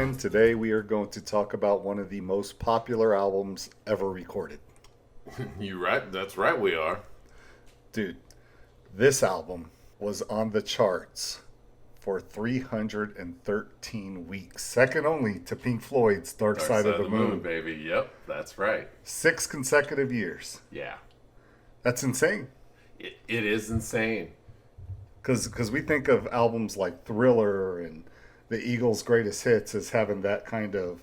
gentlemen, today we are going to talk about one of the most popular albums ever recorded. You right? That's right, we are. Dude, this album was on the charts for 313 weeks, second only to Pink Floyd's Dark Side of the Moon. Baby. Yep, that's right. 6 consecutive years. Yeah. That's insane. It is insane. Because we think of albums like Thriller and the Eagles' greatest hits as having that kind of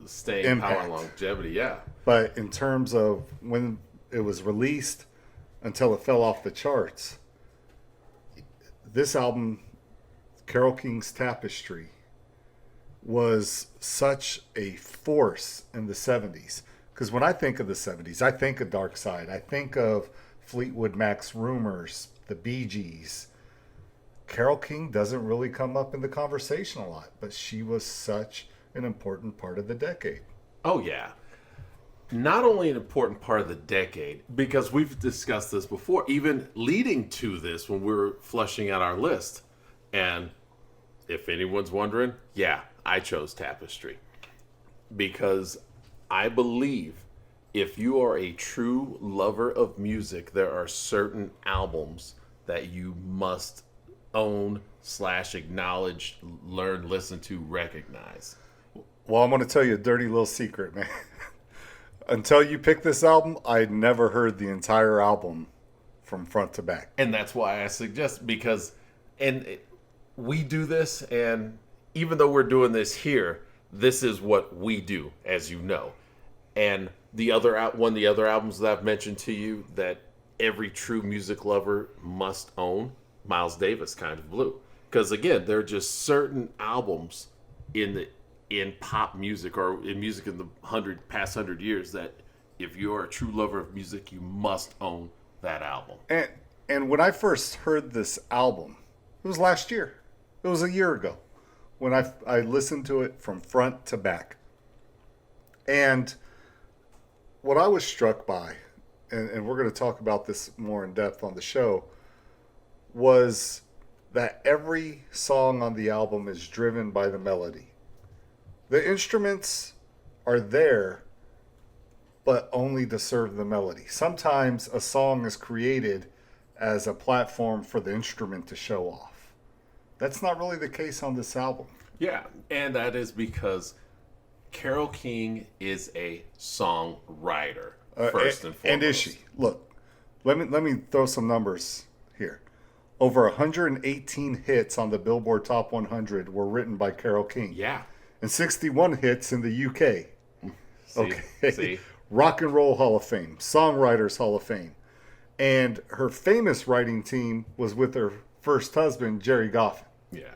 Staying impact. power and longevity, yeah. But in terms of when it was released until it fell off the charts, this album, Carole King's Tapestry, was such a force in the 70s. Because when I think of the 70s, I think of Dark Side. I think of Fleetwood Mac's Rumors, the Bee Gees. Carole King doesn't really come up in the conversation a lot, but she was such an important part of the decade. Oh, yeah. Not only an important part of the decade, because we've discussed this before, even leading to this when we were fleshing out our list. And if anyone's wondering, yeah, I chose Tapestry. Because I believe if you are a true lover of music, there are certain albums that you must own / acknowledge, learn, listen to, recognize. Well, I'm going to tell you a dirty little secret, man. Until you picked this album, I'd never heard the entire album from front to back. And that's why I suggest, because we do this, and even though we're doing this here, this is what we do, as you know. And one of the other albums that I've mentioned to you that every true music lover must own, Miles Davis, Kind of Blue. Because again, there are just certain albums in pop music or in music in the past 100 years that if you are a true lover of music, you must own that album. And when I first heard this album, it was last year. It was a year ago when I listened to it from front to back. And what I was struck by, and we're going to talk about this more in depth on the show, was that every song on the album is driven by the melody. The instruments are there, but only to serve the melody. Sometimes a song is created as a platform for the instrument to show off. That's not really the case on this album. Yeah, and that is because Carole King is a songwriter, first and foremost. And is she? Look, let me throw some numbers here. Over 118 hits on the Billboard Top 100 were written by Carole King. Yeah. And 61 hits in the UK. See? Rock and Roll Hall of Fame, Songwriters Hall of Fame. And her famous writing team was with her first husband, Jerry Goffin. Yeah.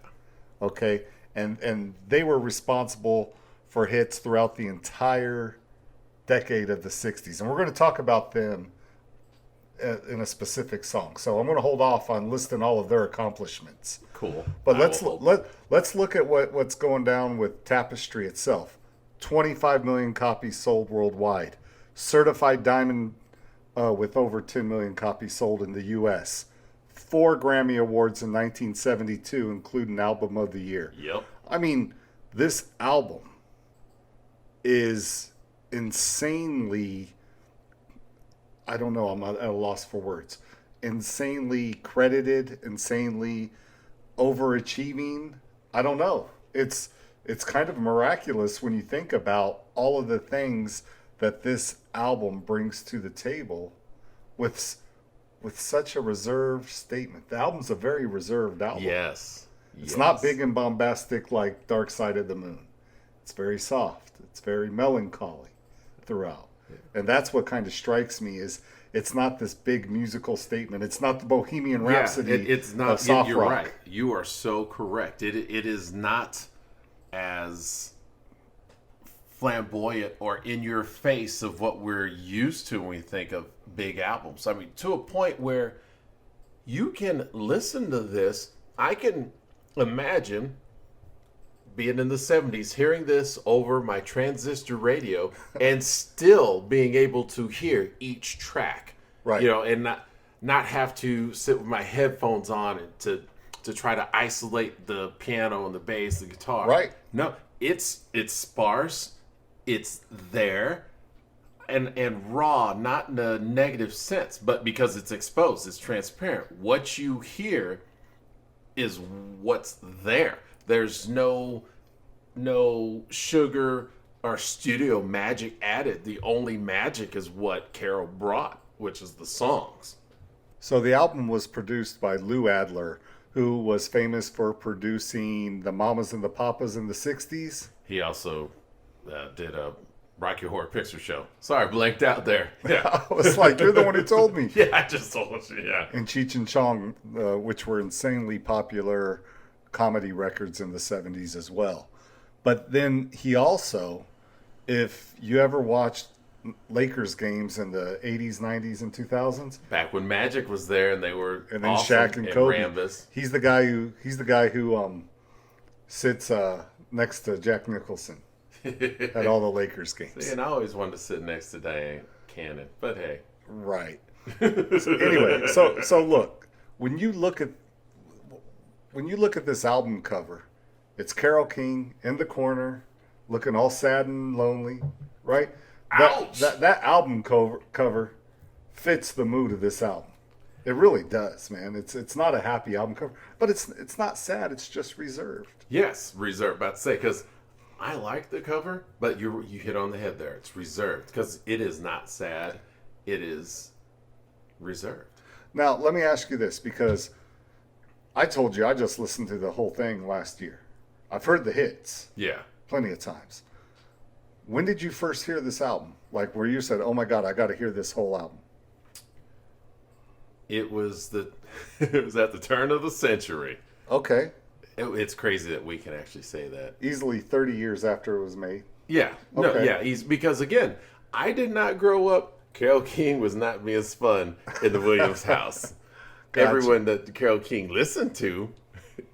Okay? And they were responsible for hits throughout the entire decade of the 60s. And we're going to talk about them in a specific song. So I'm going to hold off on listing all of their accomplishments. Cool. But let's look at what's going down with Tapestry itself. 25 million copies sold worldwide. Certified diamond with over 10 million copies sold in the U.S. 4 Grammy Awards in 1972, including Album of the Year. Yep. I mean, this album is insanely, I don't know, I'm at a loss for words, insanely credited, insanely overachieving. I don't know. It's kind of miraculous when you think about all of the things that this album brings to the table with such a reserved statement. The album's a very reserved album. Yes. It's not big and bombastic like Dark Side of the Moon. It's very soft. It's very melancholy throughout. And that's what kind of strikes me is it's not this big musical statement. It's not the Bohemian Rhapsody it's not, of soft you're rock. Right. You are so correct. It is not as flamboyant or in your face of what we're used to when we think of big albums. I mean, to a point where you can listen to this. I can imagine being in the 70s, hearing this over my transistor radio and still being able to hear each track. Right. You know, and not have to sit with my headphones on and to try to isolate the piano and the bass, the guitar. Right. No, it's sparse, it's there, and raw, not in a negative sense, but because it's exposed, it's transparent. What you hear is what's there. There's no sugar or studio magic added. The only magic is what Carole brought, which is the songs. So the album was produced by Lou Adler, who was famous for producing the Mamas and the Papas in the 60s. He also did a Rocky Horror Picture Show. Sorry, blanked out there. Yeah. I was like, you're the one who told me. Yeah, I just told you, yeah. And Cheech and Chong, which were insanely popular comedy records in the 70s as well. But then he also, if you ever watched Lakers games in the 80s, 90s, and 2000s. Back when Magic was there and they were and then awesome, Shaq and Kobe. Rambus. He's the guy who sits next to Jack Nicholson at all the Lakers games. See, and I always wanted to sit next to Diane Cannon, but hey. Right. So look, when you look at this album cover, it's Carole King in the corner, looking all sad and lonely, right? Ouch! That album cover fits the mood of this album. It really does, man. It's not a happy album cover, but it's not sad. It's just reserved. Yes, reserved. About to say, because I like the cover, but you hit on the head there. It's reserved because it is not sad. It is reserved. Now, let me ask you this, because I told you I just listened to the whole thing last year. I've heard the hits. Yeah. Plenty of times. When did you first hear this album? Like where you said, "Oh my God, I got to hear this whole album." It was it was at the turn of the century. Okay. It's crazy that we can actually say that. Easily 30 years after it was made. Yeah. No, Okay. yeah. Because again, I did not grow up. Carole King was not being spun in the Williams house. Gotcha. Everyone that Carole King listened to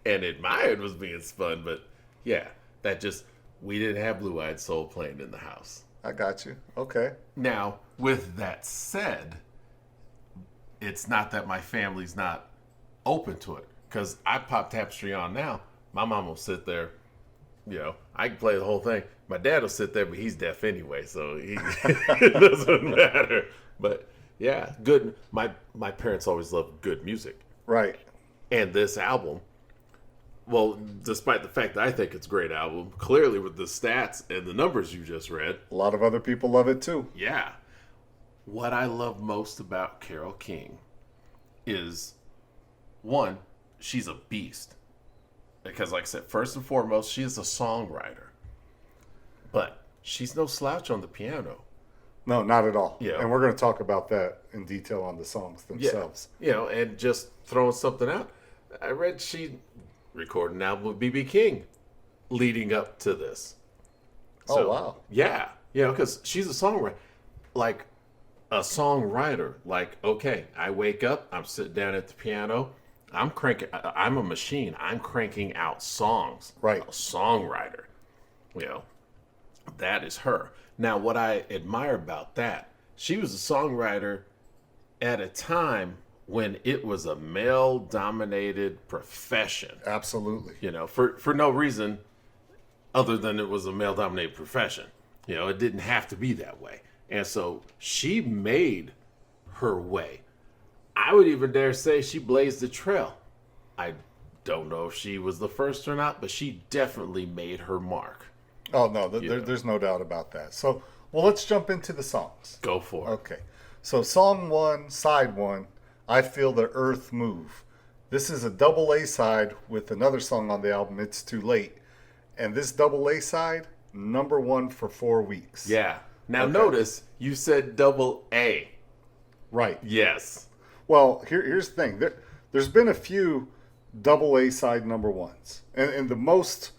and admired was being spun, but yeah, we didn't have Blue Eyed Soul playing in the house. I got you. Okay. Now, with that said, it's not that my family's not open to it. Because I pop Tapestry on now. My mom will sit there. I can play the whole thing. My dad will sit there, but he's deaf anyway, so it doesn't matter. But yeah, good. My parents always loved good music. Right. And this album, well, despite the fact that I think it's a great album, clearly with the stats and the numbers you just read. A lot of other people love it too. Yeah. What I love most about Carole King is, one, she's a beast. Because like I said, first and foremost, she is a songwriter. But she's no slouch on the piano. No, not at all. Yeah. And we're going to talk about that in detail on the songs themselves. Yeah. And just throwing something out. I read she recorded an album with B.B. King leading up to this. Oh, wow. Yeah. Because she's a songwriter. Like a songwriter. Like, okay, I wake up, I'm sitting down at the piano. I'm a machine. I'm cranking out songs. Right. A songwriter. That is her. Now, what I admire about that, she was a songwriter at a time when it was a male-dominated profession. Absolutely. For no reason other than it was a male-dominated profession. It didn't have to be that way. And so she made her way. I would even dare say she blazed the trail. I don't know if she was the first or not, but she definitely made her mark. Oh, no, there's no doubt about that. So, well, let's jump into the songs. Go for it. Okay. So, song 1, side 1, I Feel the Earth Move. This is a double A side with another song on the album, It's Too Late. And this double A side, number 1 for 4 weeks. Yeah. Now, Okay. Notice you said double A. Right. Yes. Well, here's the thing. There's been a few double A side number 1s. And the most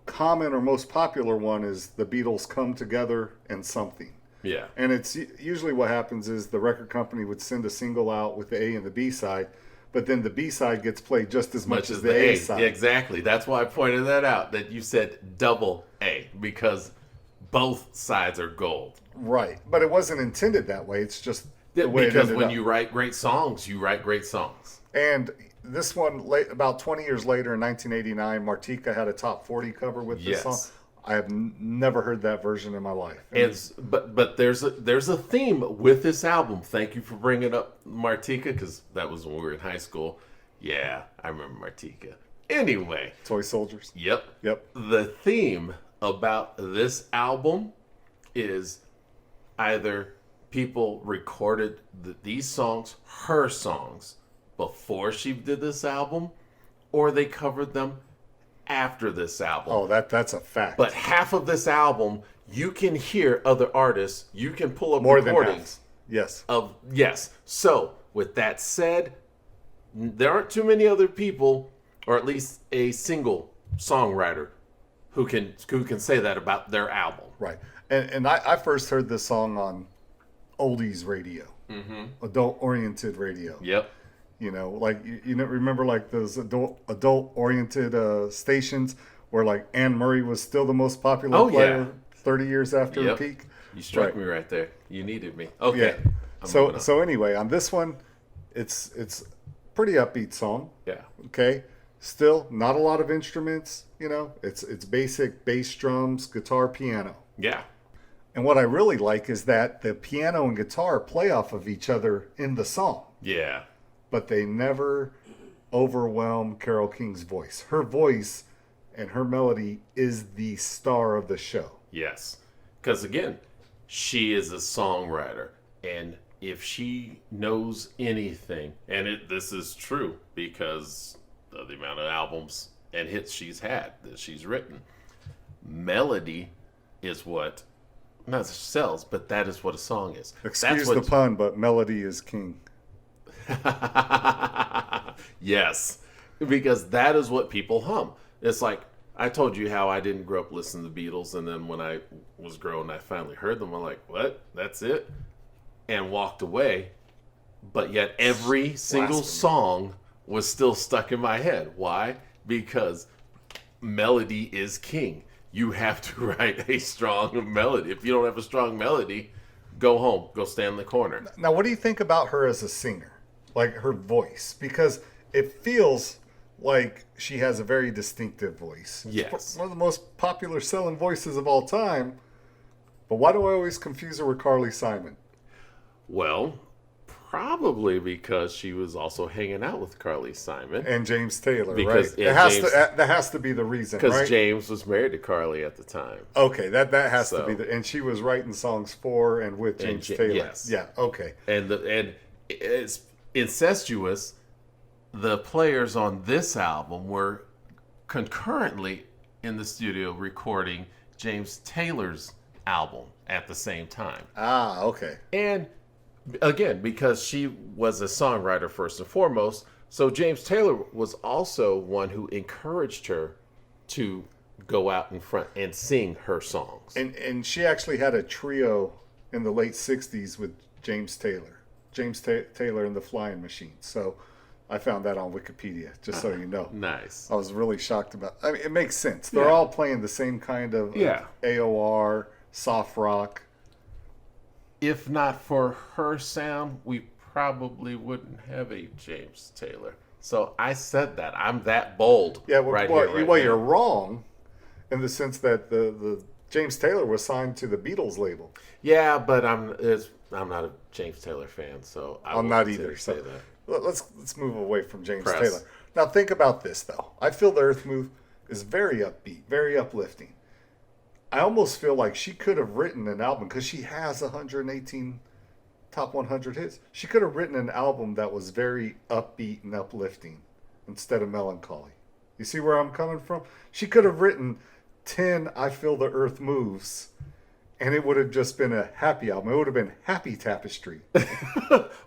common or most popular one is the Beatles' Come Together and Something. Yeah. And it's usually what happens is the record company would send a single out with the A and the B side, but then the B side gets played just as much as the A side. Exactly. That's why I pointed that out, that you said double A, because both sides are gold. Right. But it wasn't intended that way. It's just the way Because it ended when up. you write great songs, you write great songs. And this one, about 20 years later in 1989, Martika had a top 40 cover with this Yes. song. I have never heard that version in my life. But there's a theme with this album. Thank you for bringing up Martika, because that was when we were in high school. Yeah, I remember Martika. Anyway, Toy Soldiers. Yep. Yep. The theme about this album is either people recorded these songs, her songs, before she did this album, or they covered them after this album. Oh, that's a fact. But half of this album, you can hear other artists. You can pull up More recordings than half. Yes. Yes. So, with that said, there aren't too many other people, or at least a single songwriter, who can say that about their album. Right. And I first heard this song on oldies radio, adult-oriented radio. Yep. You know, like you know, remember like those adult-oriented stations where like Anne Murray was still the most popular player 30 years after her peak. You struck me right there. You needed me. Okay. Yeah. So anyway, on this one, it's pretty upbeat song. Yeah. Okay. Still not a lot of instruments. You know, it's basic bass, drums, guitar, piano. Yeah. And what I really like is that the piano and guitar play off of each other in the song. Yeah. But they never overwhelm Carole King's voice. Her voice and her melody is the star of the show. Yes. Because again, she is a songwriter. And if she knows anything, and this is true because of the amount of albums and hits she's had that she's written, melody is what not sells, but that is what a song is. Excuse the pun, but melody is king. Yes, because that is what people hum. It's like I told you how I didn't grow up listening to the Beatles, and then when I was growing, I finally heard them. I'm like, what? That's it? And walked away. But yet every single song was still stuck in my head. Why? Because melody is king. You have to write a strong melody. If you don't have a strong melody, go home. Go stand in the corner. Now, what do you think about her as a singer? Like her voice? Because it feels like she has a very distinctive voice. Yes. One of the most popular selling voices of all time. But why do I always confuse her with Carly Simon? Well, probably because she was also hanging out with Carly Simon. And James Taylor, because, right? Yeah, that has to be the reason, right? Because James was married to Carly at the time. Okay, that has to be and she was writing songs for and with James Taylor. Yes. Yeah, okay. And it's incestuous. The players on this album were concurrently in the studio recording James Taylor's album at the same time. Ah, okay. And again, because she was a songwriter first and foremost, so James Taylor was also one who encouraged her to go out in front and sing her songs. And she actually had a trio in the late 60s with James Taylor. Taylor and the Flying Machine. So I found that on Wikipedia, just so you know. Nice. I was really shocked about it. I mean, it makes sense. They're all playing the same kind of AOR, soft rock. If not for her sound, we probably wouldn't have a James Taylor. So I said that. I'm that bold. Yeah, you're wrong in the sense that the James Taylor was signed to the Beatles label. Yeah, but I'm not a James Taylor fan, so I'm not either. So let's move away from James Taylor. Now think about this though. I Feel the Earth Move is very upbeat, very uplifting. I almost feel like she could have written an album because she has 118 top 100 hits. She could have written an album that was very upbeat and uplifting instead of melancholy. You see where I'm coming from? She could have written 10 I Feel the Earth Moves and it would have just been a happy album. It would have been Happy Tapestry.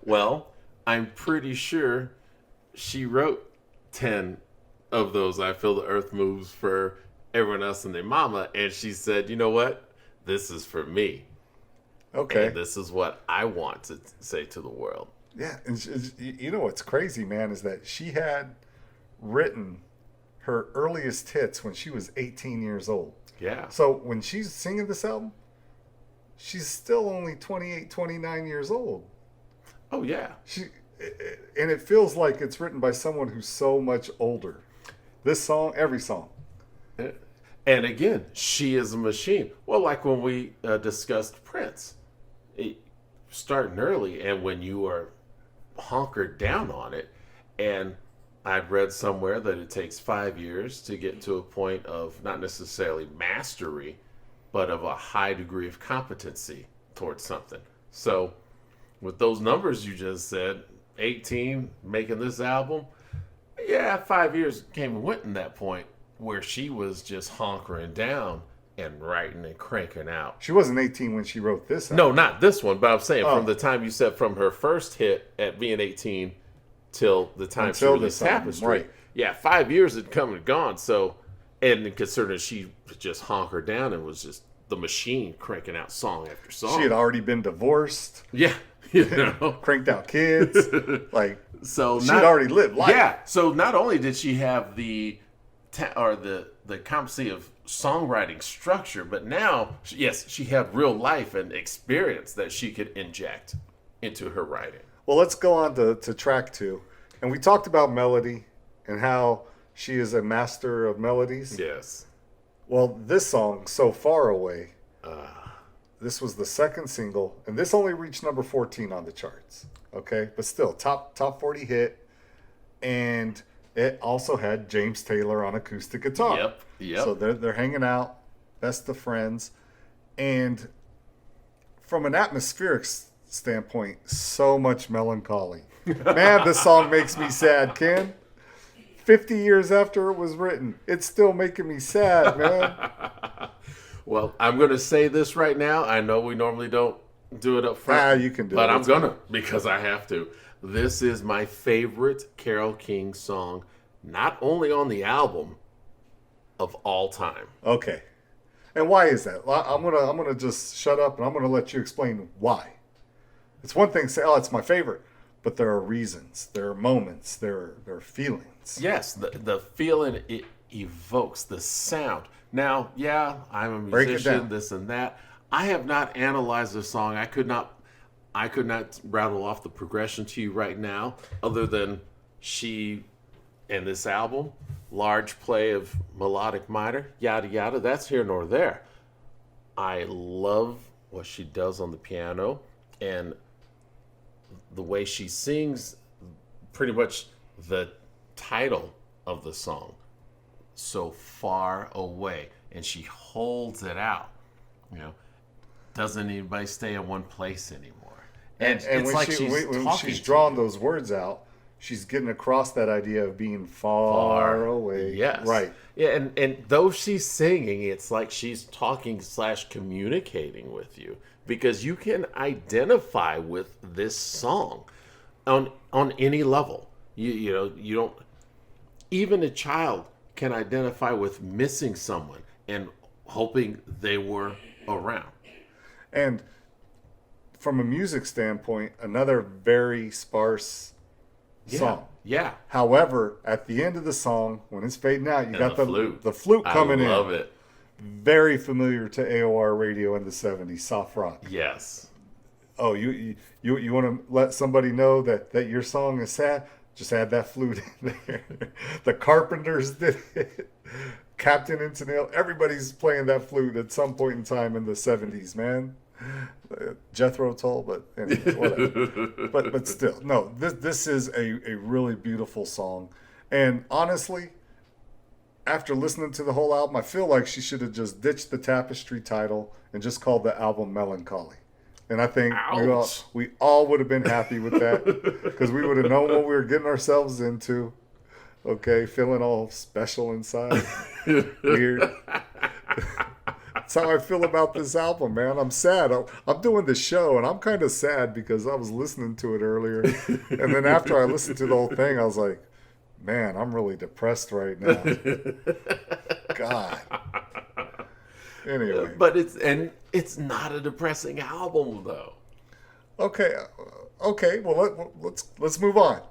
Well, I'm pretty sure she wrote 10 of those I Feel the Earth Moves for everyone else and their mama, and she said, you know what? This is for me. Okay. And this is what I want to say to the world. Yeah, and you know what's crazy, man, is that she had written her earliest hits when she was 18 years old. Yeah. So when she's singing this album, she's still only 28, 29 years old. Oh, yeah. And it feels like it's written by someone who's so much older. This song, every song. And again, she is a machine. Well, like when we discussed Prince, starting early, and when you are hunkered down on it, and I'd read somewhere that it takes 5 years to get to a point of not necessarily mastery, but of a high degree of competency towards something. So, with those numbers you just said, 18 making this album, yeah, 5 years came and went in that point where she was just hunkering down and writing and cranking out. She wasn't 18 when she wrote this album. No, not this one, but I'm saying from the time you said from her first hit at being 18 till the time she released Tapestry. Right. Yeah, 5 years had come and gone. So, and considering she just hunkered down and was just the machine cranking out song after song. She had already been divorced. Yeah, cranked out kids. Like, so she'd already lived life. Yeah, so not only did she have the competency of songwriting structure, but now, yes, she had real life and experience that she could inject into her writing. Well, let's go on to track 2. And we talked about melody and how she is a master of melodies. Yes. Well, this song, So Far Away, this was the second single, and this only reached number 14 on the charts. Okay? But still, top 40 hit. And it also had James Taylor on acoustic guitar. Yep. So they're hanging out, best of friends. And from an atmospheric standpoint, so much melancholy. Man, this song makes me sad, Ken. 50 years after it was written, it's still making me sad, man. Well, I'm going to say this right now. I know we normally don't do it up front. You can do it. But I'm going to, because I have to. This is my favorite Carole King song, not only on the album, of all time. Okay. And why is that? I'm gonna just shut up and I'm gonna let you explain why. It's one thing to say, oh, it's my favorite, but there are reasons, there are moments, there are feelings. Yes, the feeling it evokes, the sound. Now, yeah, I'm a musician, this and that. I have not analyzed the song. I could not rattle off the progression to you right now, other than she and this album, large play of melodic minor, yada yada. That's here nor there. I love what she does on the piano and the way she sings. Pretty much the title of the song, So Far Away, and she holds it out. Doesn't anybody stay in one place anymore? And it's when like when she's drawing those words out, she's getting across that idea of being far away. Yes. Right. Yeah, and though she's singing, it's like she's talking / communicating with you, because you can identify with this song on any level. You don't, even a child can identify with missing someone and hoping they were around. And from a music standpoint, another very sparse song. Yeah. However, at the end of the song, when it's fading out, you got the flute coming in. I love it. Very familiar to AOR radio in the 70s, soft rock. Yes. Oh, you want to let somebody know that your song is sad? Just add that flute in there. The Carpenters did it. Captain Intonil. Everybody's playing that flute at some point in time in the 70s, man. Jethro Tull, but anyway, whatever. but still, no. This is a really beautiful song, and honestly, after listening to the whole album, I feel like she should have just ditched the Tapestry title and just called the album Melancholy. And I think we all would have been happy with that, because we would have known what we were getting ourselves into. Okay, feeling all special inside, weird. That's how I feel about this album, man. I'm sad. I'm doing the show, and I'm kind of sad because I was listening to it earlier. And then after I listened to the whole thing, I was like, man, I'm really depressed right now. God. Anyway. But it's not a depressing album, though. Okay. Well, let's move on.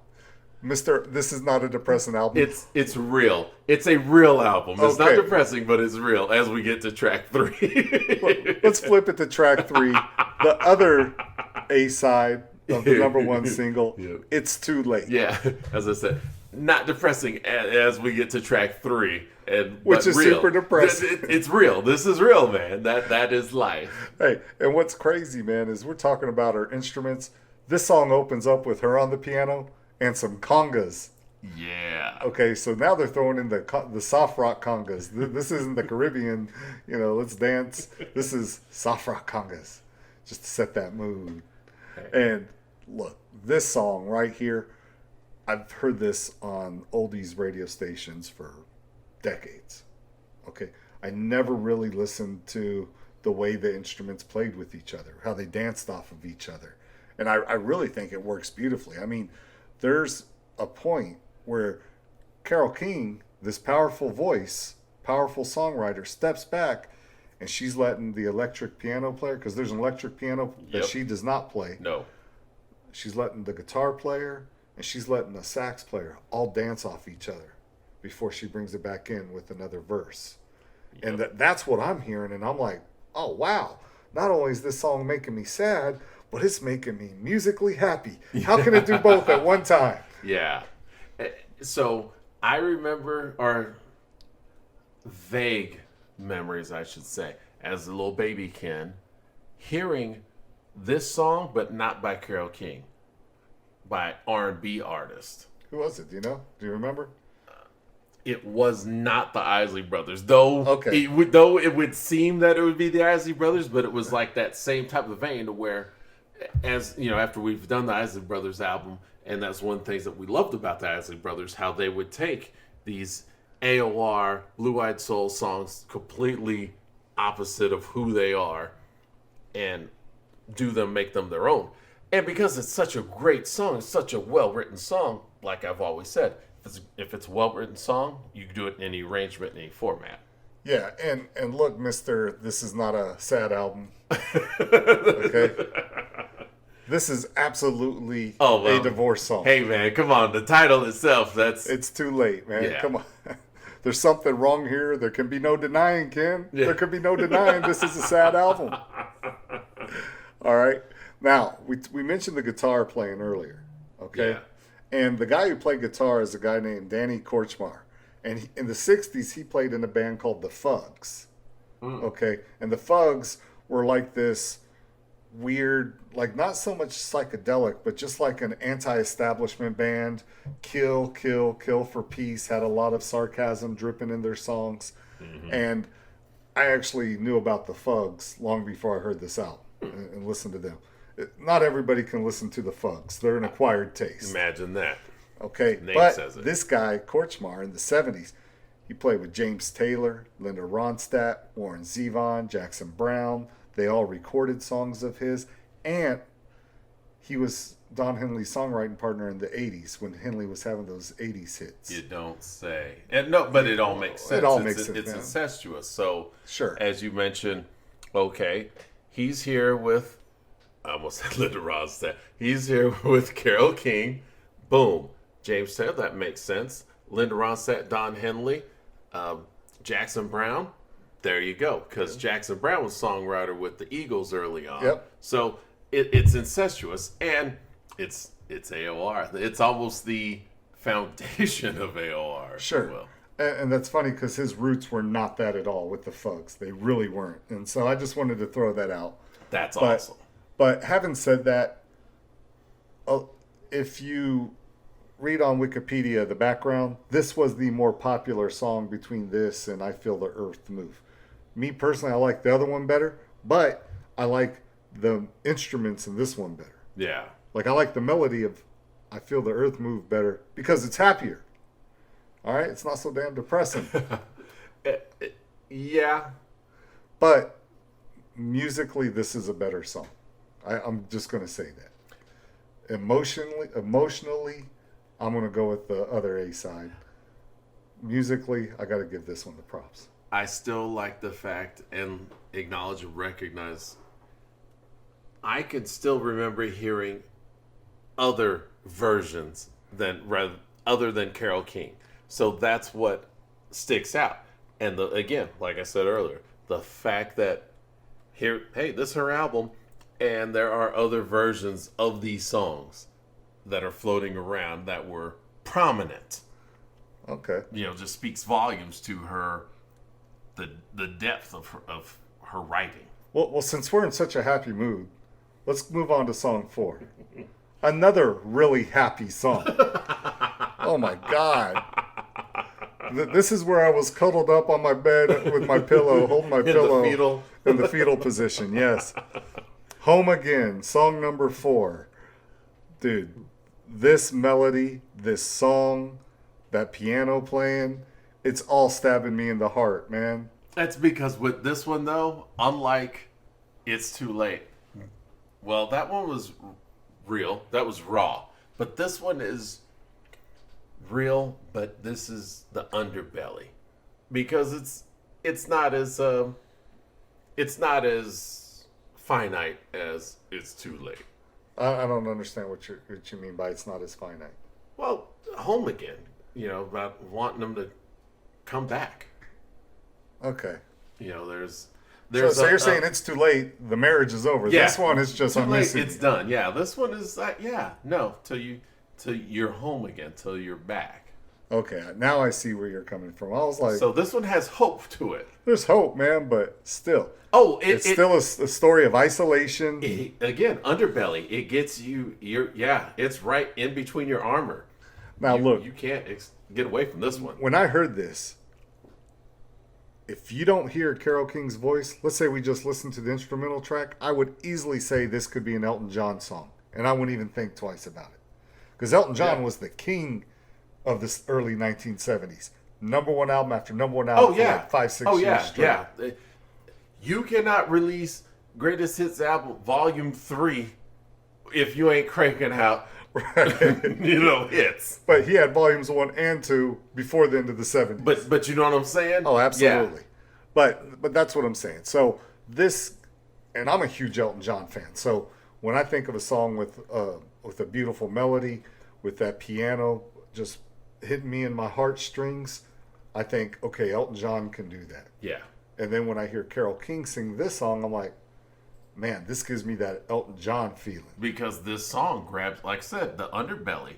This is not a depressing album. It's real. It's a real album. It's not Okay. depressing, but it's real. As we get to track 3, Let's flip it to track 3. The other A side of the number 1 single. Yeah. It's Too Late. Yeah, as I said, not depressing as we get to track 3. Which but is real. super depressing. It's real. This is real, man. That is life. Hey, and what's crazy, man, is we're talking about her instruments. This song opens up with her on the piano and some congas. Yeah. Okay, so now they're throwing in the soft rock congas. This isn't the Caribbean, let's dance. This is soft rock congas, just to set that mood. And look, this song right here, I've heard this on oldies radio stations for decades. Okay, I never really listened to the way the instruments played with each other, how they danced off of each other. And I really think it works beautifully. I mean, there's a point where Carole King, this powerful voice, powerful songwriter, steps back and she's letting the electric piano player, because there's an electric piano that she does not play. No. She's letting the guitar player and she's letting the sax player all dance off each other before she brings it back in with another verse. Yep. And that's what I'm hearing. And I'm like, oh, wow. Not only is this song making me sad, but it's making me musically happy. How can it do both at one time? Yeah. So I remember, or vague memories, I should say, as a little baby Ken, hearing this song, but not by Carole King, by R&B artist. Who was it? Do you know? Do you remember? It was not the Isley Brothers, though. Okay. It would seem that it would be the Isley Brothers, but it was like that same type of vein to where, as you know, after we've done the Isley Brothers album, and that's one of the things that we loved about the Isley Brothers, how they would take these AOR, Blue Eyed Soul songs, completely opposite of who they are, and make them their own. And because it's such a great song, it's such a well-written song, like I've always said, if it's a well-written song, you can do it in any arrangement, in any format. Yeah, and look, mister, this is not a sad album. Okay? This is absolutely a divorce song. Hey, man, come on. The title itself, It's too late, man. Yeah. Come on. There's something wrong here. There can be no denying, Ken. Yeah. There can be no denying this is a sad album. All right? Now, we mentioned the guitar playing earlier, okay? Yeah. And the guy who played guitar is a guy named Danny Korchmar. And in the 60s, he played in a band called the Fugs, okay? And the Fugs were like this weird, like not so much psychedelic, but just like an anti-establishment band. Kill, kill, kill for peace. Had a lot of sarcasm dripping in their songs. Mm-hmm. And I actually knew about the Fugs long before I heard this album and listened to them. Not everybody can listen to the Fugs. They're an acquired taste. Imagine that. Okay, Name but says it. This guy, Korchmar, in the 70s, he played with James Taylor, Linda Ronstadt, Warren Zevon, Jackson Brown. They all recorded songs of his. And he was Don Henley's songwriting partner in the 80s when Henley was having those 80s hits. You don't say. And no, but it all makes sense. It all makes sense. It's incestuous. So, sure. As you mentioned, okay, he's here with, I almost said Linda Ronstadt. He's here with Carole King. Boom. James Taylor, that makes sense. Linda Ronstadt, Don Henley, Jackson Brown. There you go. Because Jackson Brown was songwriter with the Eagles early on. Yep. So it's incestuous, and it's AOR. It's almost the foundation of AOR. Sure. Well. And that's funny because his roots were not that at all with the Fugs. They really weren't. And so I just wanted to throw that out. That's awesome. But having said that, if you read on Wikipedia the background, this was the more popular song between this and I Feel the Earth Move. Me personally, I like the other one better, but I like the instruments in this one better. Yeah. Like I like the melody of I Feel the Earth Move better because it's happier. All right? It's not so damn depressing. Yeah. But musically, this is a better song. I'm just going to say that. Emotionally, I'm going to go with the other A side. Musically, I got to give this one the props. I still like the fact and acknowledge and recognize I can still remember hearing other versions other than Carole King. So that's what sticks out. And again, like I said earlier, the fact that this is her album, and there are other versions of these songs that are floating around that were prominent. Okay. Just speaks volumes to her, the depth of her writing. Well, since we're in such a happy mood, let's move on to song 4. Another really happy song. Oh my God. This is where I was cuddled up on my bed with my pillow, holding my pillow in the fetal position. Yes. Home Again, song number 4. Dude, this melody, this song, that piano playing, it's all stabbing me in the heart, man. That's because with this one, though, unlike It's Too Late, well, that one was real. That was raw. But this one is real, but this is the underbelly. Because it's not as finite as It's Too Late. I don't understand what you mean by it's not as finite. Well, Home Again, about wanting them to come back. Okay. There's so you're saying It's Too Late, the marriage is over. Yeah, This one is just too I'm late, missing it's you. done. Yeah, this one is till you're home again, till you're back. Okay, now I see where you're coming from. I was like, So this one has hope to it. there's hope, man, but still. Oh, It's still a story of isolation. Again, underbelly. It gets you. It's right in between your armor. Now, look, you can't get away from this one. when I heard this, if you don't hear Carole King's voice, let's say we just listened to the instrumental track, I would easily say this could be an Elton John song, and I wouldn't even think twice about it. Because Elton John was the king of this early 1970s. Number one album after number one album for like 5-6 years straight. Yeah. You cannot release Greatest Hits album Volume 3 if you ain't cranking out hits. But he had volumes 1 and 2 before the end of the 70s. But you know what I'm saying? Oh, absolutely. Yeah. But that's what I'm saying. So this, and I'm a huge Elton John fan. So when I think of a song with a beautiful melody, with that piano just hitting me in my heartstrings, I think, okay, Elton John can do that. Yeah. And then when I hear Carole King sing this song, I'm like, man, this gives me that Elton John feeling. Because this song grabs, like I said, the underbelly.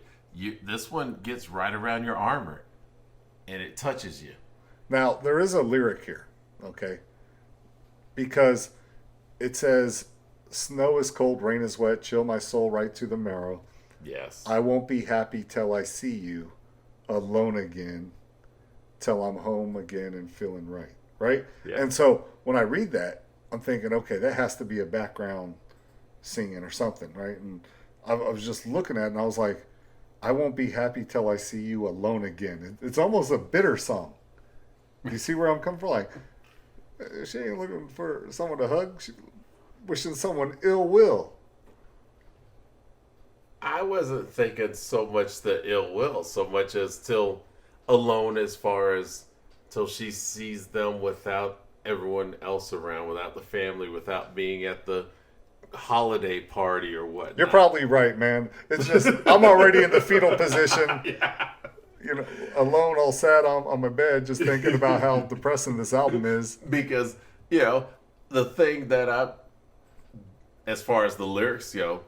This one gets right around your armor, and it touches you. Now, there is a lyric here, okay? Because it says, snow is cold, rain is wet, chill my soul right to the marrow. Yes. I won't be happy till I see you alone again, till I'm home again and feeling right, right? Yeah. And so when I read that, I'm thinking, okay, that has to be a background singing or something, right? And I was just looking at it, and I was like, I won't be happy till I see you alone again. It's almost a bitter song. You see where I'm coming from? Like, she ain't looking for someone to hug. She's wishing someone ill will. I wasn't thinking so much the ill will, so much as till alone, as far as till she sees them without everyone else around, without the family, without being at the holiday party or whatnot. You're probably right, man. It's just I'm already in the fetal position. Yeah. Alone, all sad on my bed, just thinking about how depressing this album is. Because, the thing that as far as the lyrics go,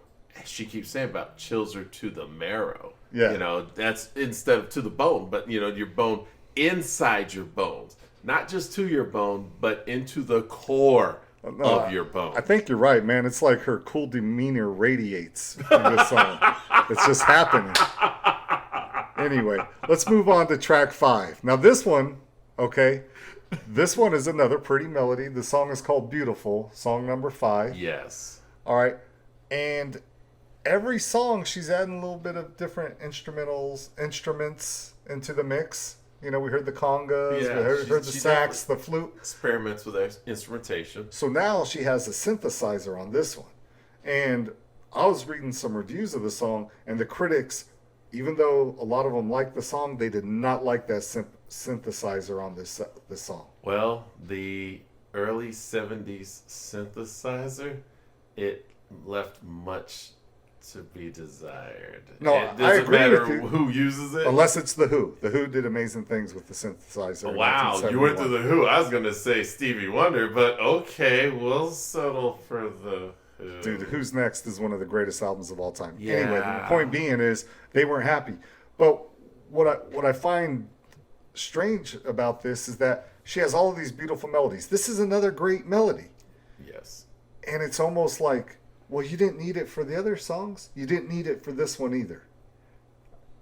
she keeps saying about chills her to the marrow. Yeah. That's instead of to the bone, but, your bone inside your bones. Not just to your bone, but into the core of your bone. I think you're right, man. It's like her cool demeanor radiates in this song. It's just happening. Anyway, let's move on to track 5. Now this one, okay, this one is another pretty melody. The song is called Beautiful, song number 5. Yes. All right. And every song she's adding a little bit of different instruments into the mix. We heard the congas, we heard the sax, the flute. Experiments with instrumentation. So now she has a synthesizer on this one. And I was reading some reviews of the song, and the critics, even though a lot of them liked the song, they did not like that synthesizer on this song. Well, the early 70s synthesizer, it left much to be desired. No, it doesn't I agree matter with you. who uses it. Unless it's The Who. The Who did amazing things with the synthesizer. in Wow, you went to 1971. the Who. I was going to say Stevie Wonder, but okay, we'll settle for the Who. Dude, Who's Next is one of the greatest albums of all time. Yeah. Anyway, the point being is they weren't happy. But what I find strange about this is that she has all of these beautiful melodies. This is another great melody. Yes. And it's almost like, well, you didn't need it for the other songs. You didn't need it for this one either.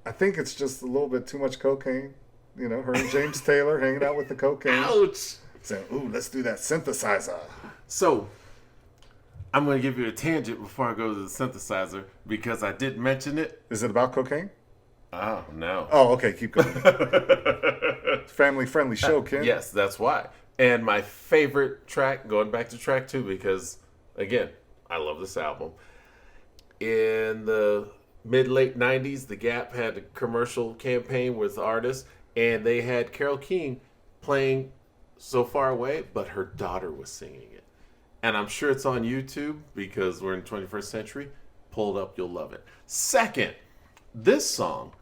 I think it's just a little bit too much cocaine. You know, her and James Taylor hanging out with the cocaine. Ouch! Saying, ooh, let's do that synthesizer. So, I'm going to give you a tangent before I go to the synthesizer because I did mention it. Is it about cocaine? Oh, no. Oh, okay, keep going. Family-friendly show, Ken. Yes, that's why. And my favorite track, going back to track 2, because, again, I love this album. In the mid-late 90s, The Gap had a commercial campaign with artists, and they had Carole King playing So Far Away, but her daughter was singing it. And I'm sure it's on YouTube because we're in the 21st century. Pull it up, you'll love it. Second, this song,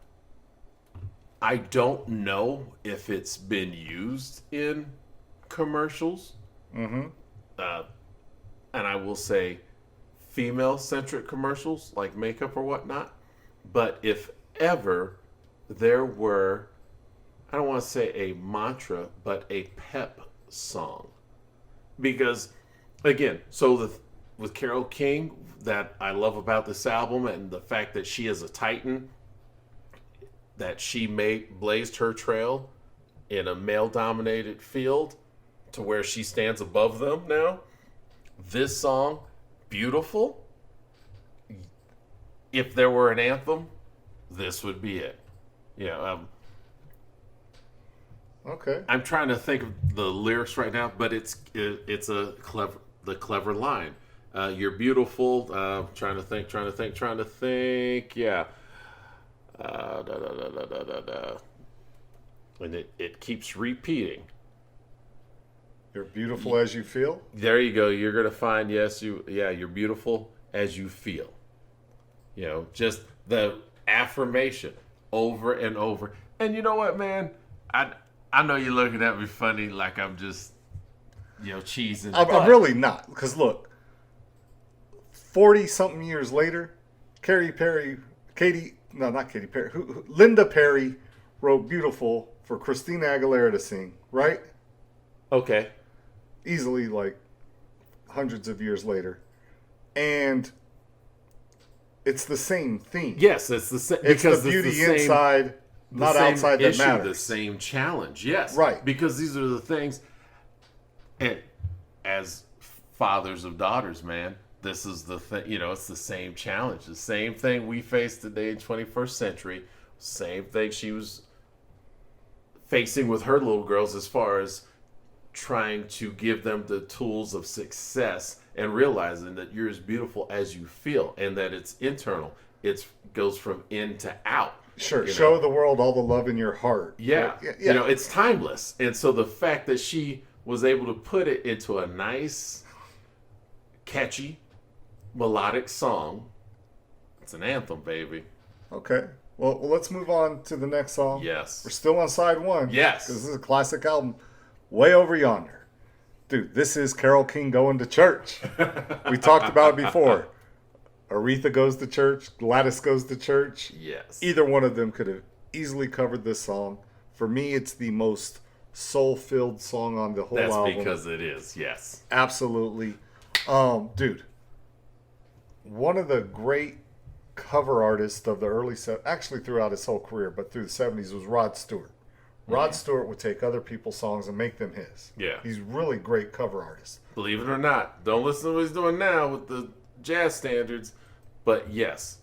I don't know if it's been used in commercials. Mm-hmm. And I will say female-centric commercials like makeup or whatnot. But if ever there were, I don't want to say a mantra, but a pep song. Because, again, so with Carole King, that I love about this album and the fact that she is a titan, that she blazed her trail in a male-dominated field to where she stands above them now. This song, Beautiful, if there were an anthem, this would be it. Yeah. Okay. I'm trying to think of the lyrics right now, but it's the clever line. You're beautiful. Trying to think. Yeah. Da, da, da, da, da, da, da. And it keeps repeating. You're beautiful as you feel. There you go. You're gonna find you're beautiful as you feel. You know, just the affirmation over and over. And you know what, man? I know you're looking at me funny, like I'm just cheesing. I'm really not, because look, 40-something years later, Linda Perry wrote "Beautiful" for Christina Aguilera to sing, right? Okay. Easily, like, hundreds of years later. And it's the same theme. Yes, it's the same. It's the beauty inside, not outside that matters. The same challenge, yes. Right. Because these are the things, and as fathers of daughters, man, this is the thing, it's the same challenge. The same thing we face today in 21st century. Same thing she was facing with her little girls as far as trying to give them the tools of success and realizing that you're as beautiful as you feel and that it's internal. It goes from in to out. Sure. Show the world all the love in your heart. Yeah. Yeah. It's timeless. And so the fact that she was able to put it into a nice, catchy, melodic song, it's an anthem, baby. Okay. Well, let's move on to the next song. Yes. We're still on side one. Yes. Because this is a classic album. Way Over Yonder. Dude, this is Carole King going to church. We talked about it before. Aretha goes to church. Gladys goes to church. Yes. Either one of them could have easily covered this song. For me, it's the most soul-filled song on the whole album. That's because it is, yes. Absolutely. Dude, one of the great cover artists of the early 70s, actually throughout his whole career, but through the 70s, was Rod Stewart. Rod Stewart would take other people's songs and make them his. Yeah. He's really great cover artist. Believe it or not. Don't listen to what he's doing now with the jazz standards. But yes,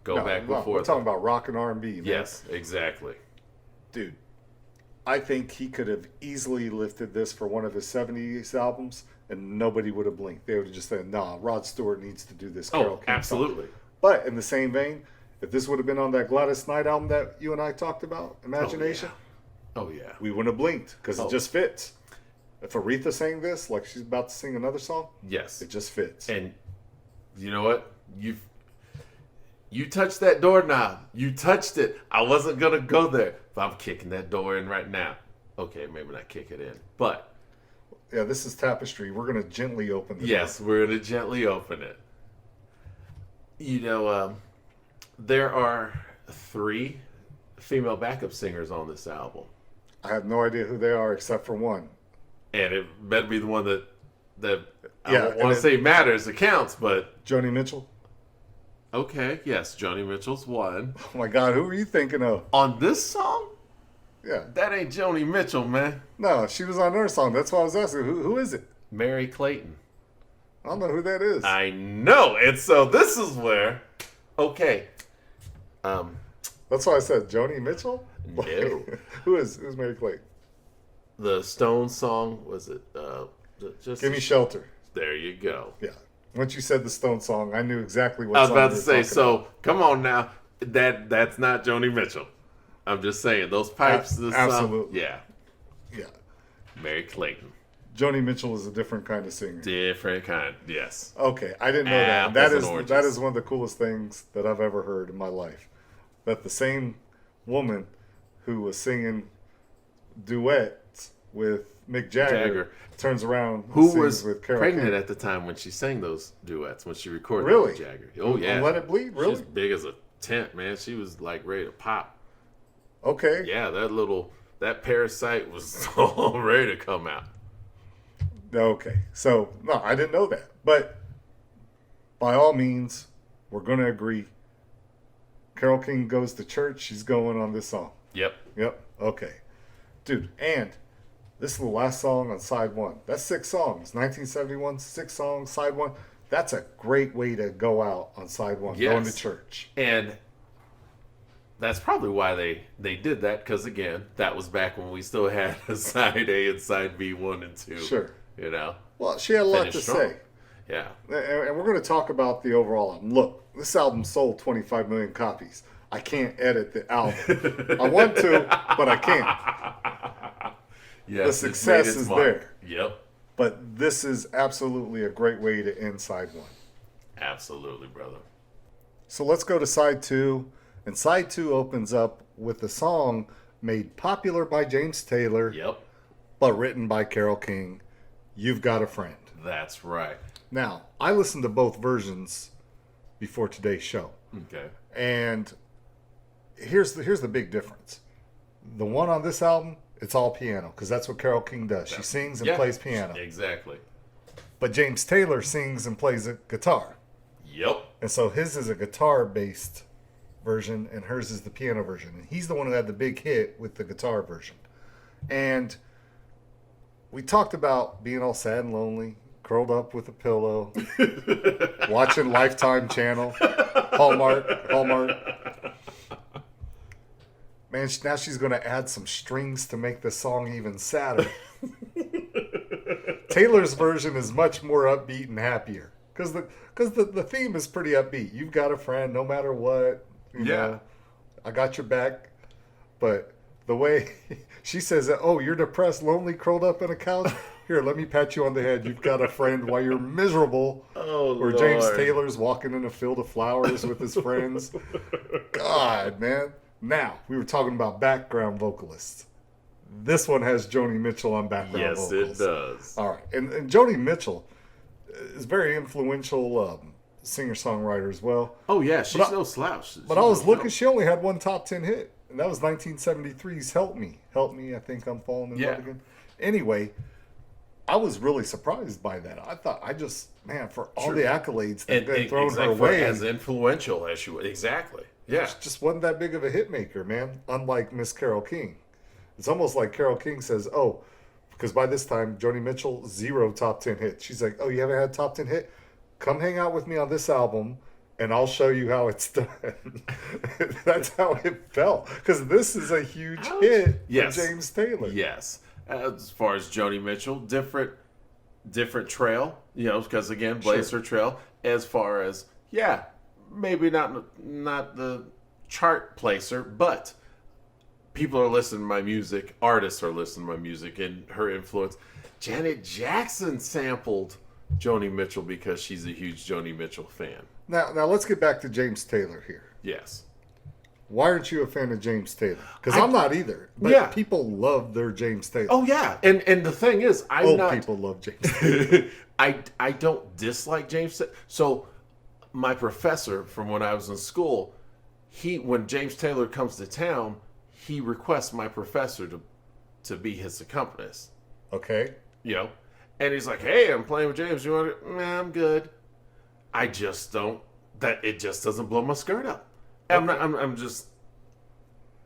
back before. We're talking about rock and R&B, man. Yes, exactly. Dude, I think he could have easily lifted this for one of his 70s albums, and nobody would have blinked. They would have just said, nah, Rod Stewart needs to do this Carole King absolutely. song. But in the same vein, if this would have been on that Gladys Knight album that you and I talked about, Imagination, Oh, yeah. we wouldn't have blinked because it just fits. If Aretha sang this, like she's about to sing another song, yes, it just fits. And you know what? You touched that doorknob. You touched it. I wasn't going to go there, but I'm kicking that door in right now. Okay, maybe not kick it in, but. Yeah, this is Tapestry. We're going to gently open the Yes, door. we're going to gently open it. There are 3 female backup singers on this album. I have no idea who they are except for one. And it better be the one that I Yeah, don't and want to say matters, it counts, but Joni Mitchell. okay, yes, Joni Mitchell's one. Oh my God, who are you thinking of? On this song, Yeah. that ain't Joni Mitchell, man. No, she was on her song. That's why I was asking. Who is it? Mary Clayton. I don't know who that is. I know. And so this is where, okay. That's why I said Joni Mitchell? No. Who's Mary Clayton? The Stones song, was it? Just Give Me Shelter. There you go. Yeah. Once you said the Stone song, I knew exactly what I was song about you to were say, talking so about. come on now. That's not Joni Mitchell. I'm just saying, those pipes, the song. Absolutely. Yeah. Yeah. Mary Clayton. Joni Mitchell is a different kind of singer. Different kind, yes. Okay, I didn't know that. Apples and That oranges. is one of the coolest things that I've ever heard in my life. That the same woman who was singing duets with Mick Jagger. Turns around and Who sings was with Carole pregnant King. at the time when she sang those duets, when she recorded Really? with Jagger? Oh, yeah. On Let It Bleed? Really? She's big as a tent, man. She was like ready to pop. Okay. Yeah, that parasite was all ready to come out. Okay. So, no, I didn't know that. But by all means, we're going to agree. Carole King goes to church. She's going on this song. Yep. Yep. Okay. Dude, and this is the last song on side one. That's 6 songs. 1971, 6 songs, side one. That's a great way to go out on side one, going to Yes. church. And that's probably why they did that, because, again, that was back when we still had a side A and side B, 1 and 2. Sure. You know? Well, she had a lot Finish to strong. say. Yeah. And we're going to talk about the overall album. Look, this album sold 25 million copies. I can't edit the album. I want to, but I can't. Yes, The it's success made its is mark. there. Yep. But this is absolutely a great way to end side one. Absolutely, brother. So let's go to side 2. And side 2 opens up with a song made popular by James Taylor, Yep. but written by Carole King, You've Got a Friend. That's right. Now, I listened to both versions before today's show. Okay. And here's the big difference. The one on this album, it's all piano, because that's what Carole King does. She sings and Yeah, plays piano. Exactly. But James Taylor sings and plays a guitar. Yep. And so his is a guitar-based version, and hers is the piano version. And he's the one who had the big hit with the guitar version. And we talked about being all sad and lonely, curled up with a pillow, watching Lifetime channel, Hallmark. Man, now she's going to add some strings to make the song even sadder. Taylor's version is much more upbeat and happier. Because the theme is pretty upbeat. You've got a friend no matter what. You know, I got your back. But the way she says that, oh, you're depressed, lonely, curled up in a couch? Here, let me pat you on the head. You've got a friend while you're miserable. Oh, Where Lord. James Taylor's walking in a field of flowers with his friends. God, man. Now, we were talking about background vocalists. This one has Joni Mitchell on background Yes, vocals. it does. All right. And Joni Mitchell is very influential singer-songwriter as well. Oh, yeah. She's But I- no slouch. But I was looking, she only had one top 10 hit, and that was 1973's Help Me. Help Me, I think I'm falling in love again. Anyway, I was really surprised by that. For all the accolades that have been thrown her way, As influential as she was. Exactly. Yeah. just wasn't that big of a hit maker, man, unlike Miss Carole King. It's almost like Carole King says, oh, because by this time, Joni Mitchell, 0 top 10 hits. She's like, oh, you haven't had a top 10 hit? Come hang out with me on this album, and I'll show you how it's done. That's how it felt. Because this is a huge hit Yes. for James Taylor. Yes. As far as Joni Mitchell, different trail, because again, blaze her trail. As far as, maybe not the chart placer, but people are listening to my music, artists are listening to my music, and her influence. Janet Jackson sampled Joni Mitchell because she's a huge Joni Mitchell fan. Now let's get back to James Taylor here. Yes. Why aren't you a fan of James Taylor? Because I'm not either. But people love their James Taylor. Oh, yeah. And the thing is, People love James Taylor. I don't dislike James Taylor. So my professor from when I was in school, when James Taylor comes to town, he requests my professor to be his accompanist. Okay. You know, and he's like, "Hey, I'm playing with James. You want to? Nah, I'm good. I just don't. That it just doesn't blow my skirt up. I'm just.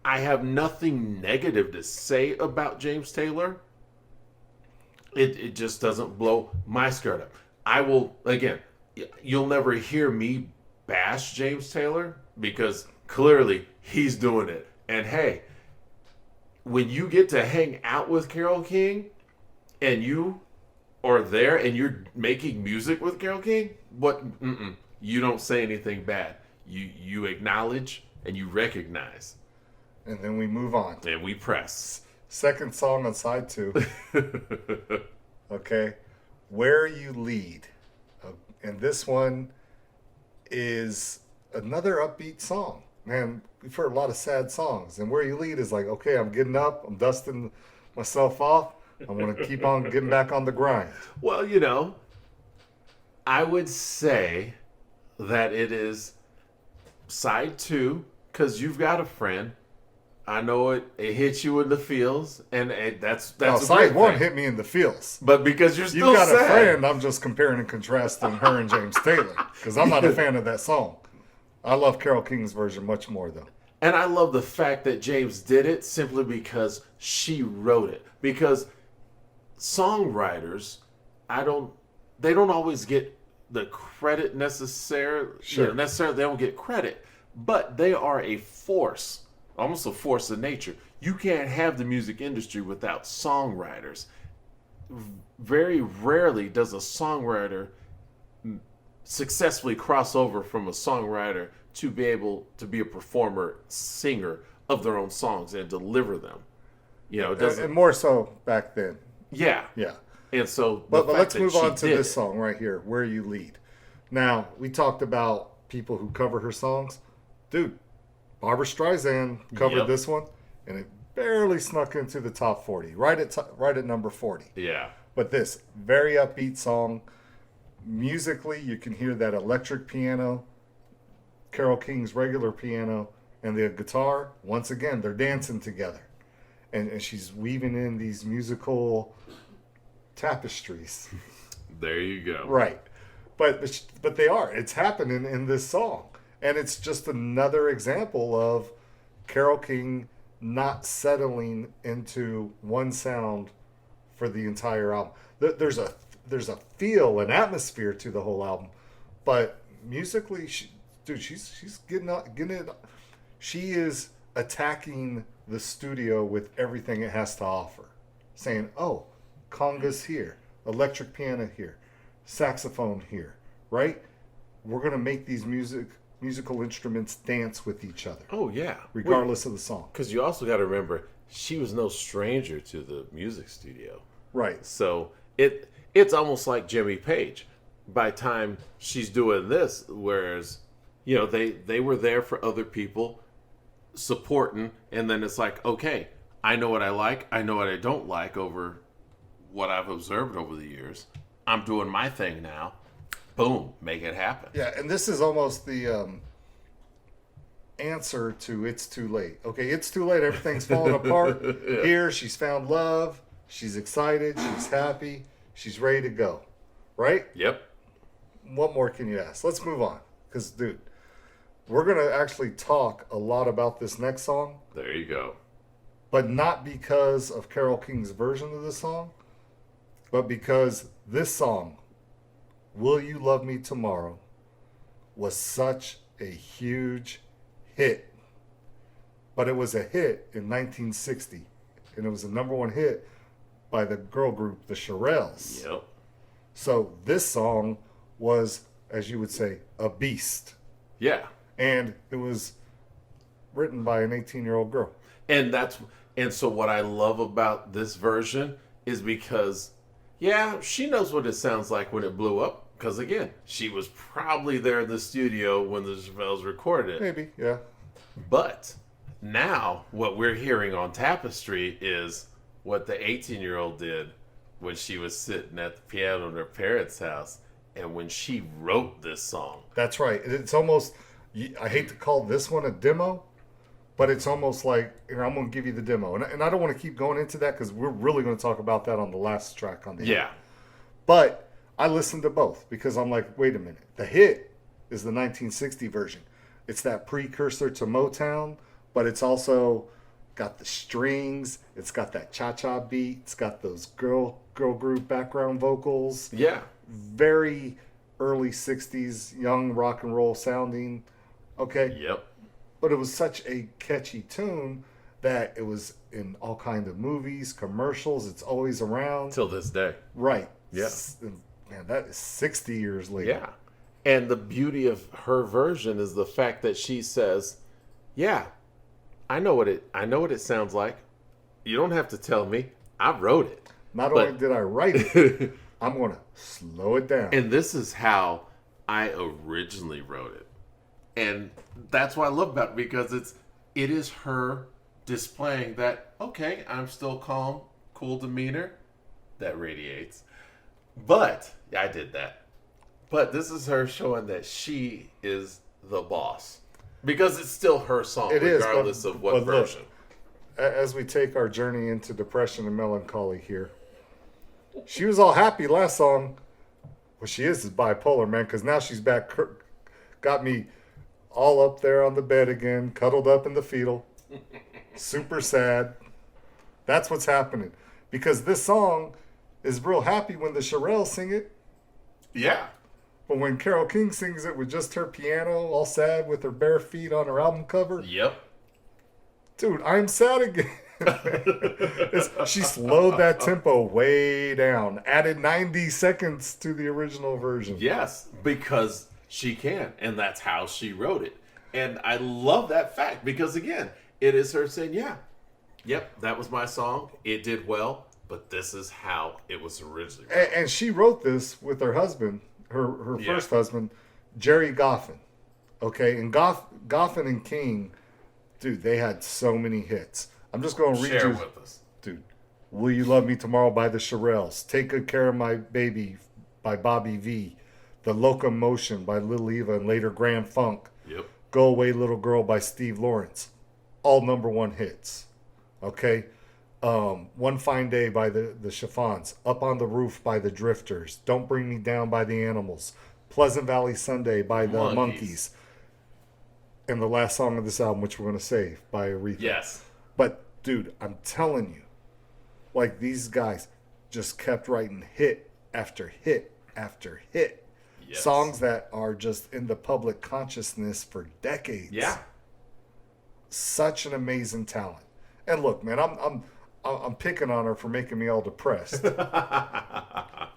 I have nothing negative to say about James Taylor. It just doesn't blow my skirt up. I will again. You'll never hear me bash James Taylor because clearly he's doing it. And hey, when you get to hang out with Carole King, and you are there and you're making music with Carole King, you don't say anything bad. You acknowledge and you recognize. And then we move on. And we press. Second song on side 2. Okay. Where You Lead. And this one is another upbeat song. Man, we've heard a lot of sad songs. And Where You Lead is like, okay, I'm getting up. I'm dusting myself off. I'm going to keep on getting back on the grind. Well, you know, I would say that it is side 2 because you've got a friend. I know it hits you in the feels, and that's Now, a side great 1 thing. hit me in the feels. But because you're still You've got sad. a friend, I'm just comparing and contrasting her and James Taylor because I'm not a fan of that song. I love Carole King's version much more, though. And I love the fact that James did it simply because she wrote it. Because songwriters, they don't always get the credit necessary. Sure. Necessarily, they don't get credit, but they are a force, almost a force of nature. You can't have the music industry without songwriters. Very rarely does a songwriter successfully cross over from a songwriter to be able to be a performer, singer of their own songs and deliver them. You know, it doesn't. And more so back then. Yeah. Yeah. And so, But let's move on to this song right here, Where You Lead. Now, we talked about people who cover her songs. Dude, Barbra Streisand covered this one, and it barely snuck into the top 40, right at number 40. Yeah. But this, very upbeat song. Musically, you can hear that electric piano, Carole King's regular piano, and the guitar. Once again, they're dancing together. And she's weaving in these musical tapestries. There you go. Right. But they are. It's happening in this song. And it's just another example of Carole King not settling into one sound for the entire album. There's a feel, an atmosphere to the whole album. But musically, she's getting it. She is attacking the studio with everything it has to offer. Saying, oh, conga's here, electric piano here, saxophone here, right? We're going to make these musical instruments dance with each other. Oh, yeah. Regardless of the song. Because you also got to remember, she was no stranger to the music studio. Right. So it's almost like Jimmy Page. By the time she's doing this, whereas, you know, they were there for other people, supporting, and then it's like, okay, I know what I like, I know what I don't like over what I've observed over the years. I'm doing my thing now. Boom, make it happen. Yeah, and this is almost the answer to It's Too Late. Okay, it's too late, everything's falling apart. Yeah. Here, she's found love, she's excited, she's happy, she's ready to go. Right? Yep. What more can you ask? Let's move on. Because, dude, we're going to actually talk a lot about this next song. There you go. But not because of Carole King's version of the song, but because this song, Will You Love Me Tomorrow, was such a huge hit. But it was a hit in 1960. And it was a number 1 hit by the girl group, the Shirelles. Yep. So this song was, as you would say, a beast. Yeah. And it was written by an 18-year-old girl. And so what I love about this version is because, yeah, she knows what it sounds like when it blew up. Because, again, she was probably there in the studio when the Shirelles recorded it. Maybe, yeah. But now what we're hearing on Tapestry is what the 18-year-old did when she was sitting at the piano in her parents' house and when she wrote this song. That's right. It's almost, I hate to call this one a demo, but it's almost like, here, I'm going to give you the demo. And I don't want to keep going into that because we're really going to talk about that on the last track on the Yeah. album. But I listened to both because I'm like, wait a minute. The hit is the 1960 version. It's that precursor to Motown, but it's also got the strings. It's got that cha-cha beat. It's got those girl group background vocals. Yeah. Very early 60s, young rock and roll sounding. Okay? Yep. But it was such a catchy tune that it was in all kinds of movies, commercials. It's always around. Till this day. Right. Yeah. Man, that is 60 years later. Yeah. And the beauty of her version is the fact that she says, yeah, I know what it sounds like. You don't have to tell me. I wrote it. Not only did I write it, I'm going to slow it down. And this is how I originally wrote it. And that's what I love about it, because it is her displaying that, okay, I'm still calm, cool demeanor that radiates. But I did that. But this is her showing that she is the boss. Because it's still her song, regardless of what version. Look, as we take our journey into depression and melancholy here, she was all happy last song. Well, she is bipolar, man, because now she's back. Got me all up there on the bed again, cuddled up in the fetal. Super sad. That's what's happening. Because this song is real happy when the Shirelles sing it. Yeah. But when Carole King sings it with just her piano, all sad with her bare feet on her album cover. Yep. Dude, I'm sad again. She slowed that tempo way down. Added 90 seconds to the original version. Yes, because she can. And that's how she wrote it. And I love that fact because, again, it is her saying, yeah, yep, that was my song. It did well, but this is how it was originally written. And she wrote this with her husband, her first husband, Jerry Goffin. Okay, and Goffin and King, dude, they had so many hits. I'm just going to read Share you. with us. Dude, Will You Love Me Tomorrow by the Shirelles. Take Good Care of My Baby by Bobby V. The Locomotion by Lil Eva and later Grand Funk. Yep. Go Away Little Girl by Steve Lawrence. All #1 hits. Okay? One Fine Day by the Chiffons. Up on the Roof by the Drifters. Don't Bring Me Down by the Animals. Pleasant Valley Sunday by the Monkees. And the last song of this album, which we're going to save, by Aretha. Yes. But, dude, I'm telling you, like, these guys just kept writing hit after hit after hit. Yes. Songs that are just in the public consciousness for decades. Yeah. Such an amazing talent. And look, man, I'm picking on her for making me all depressed.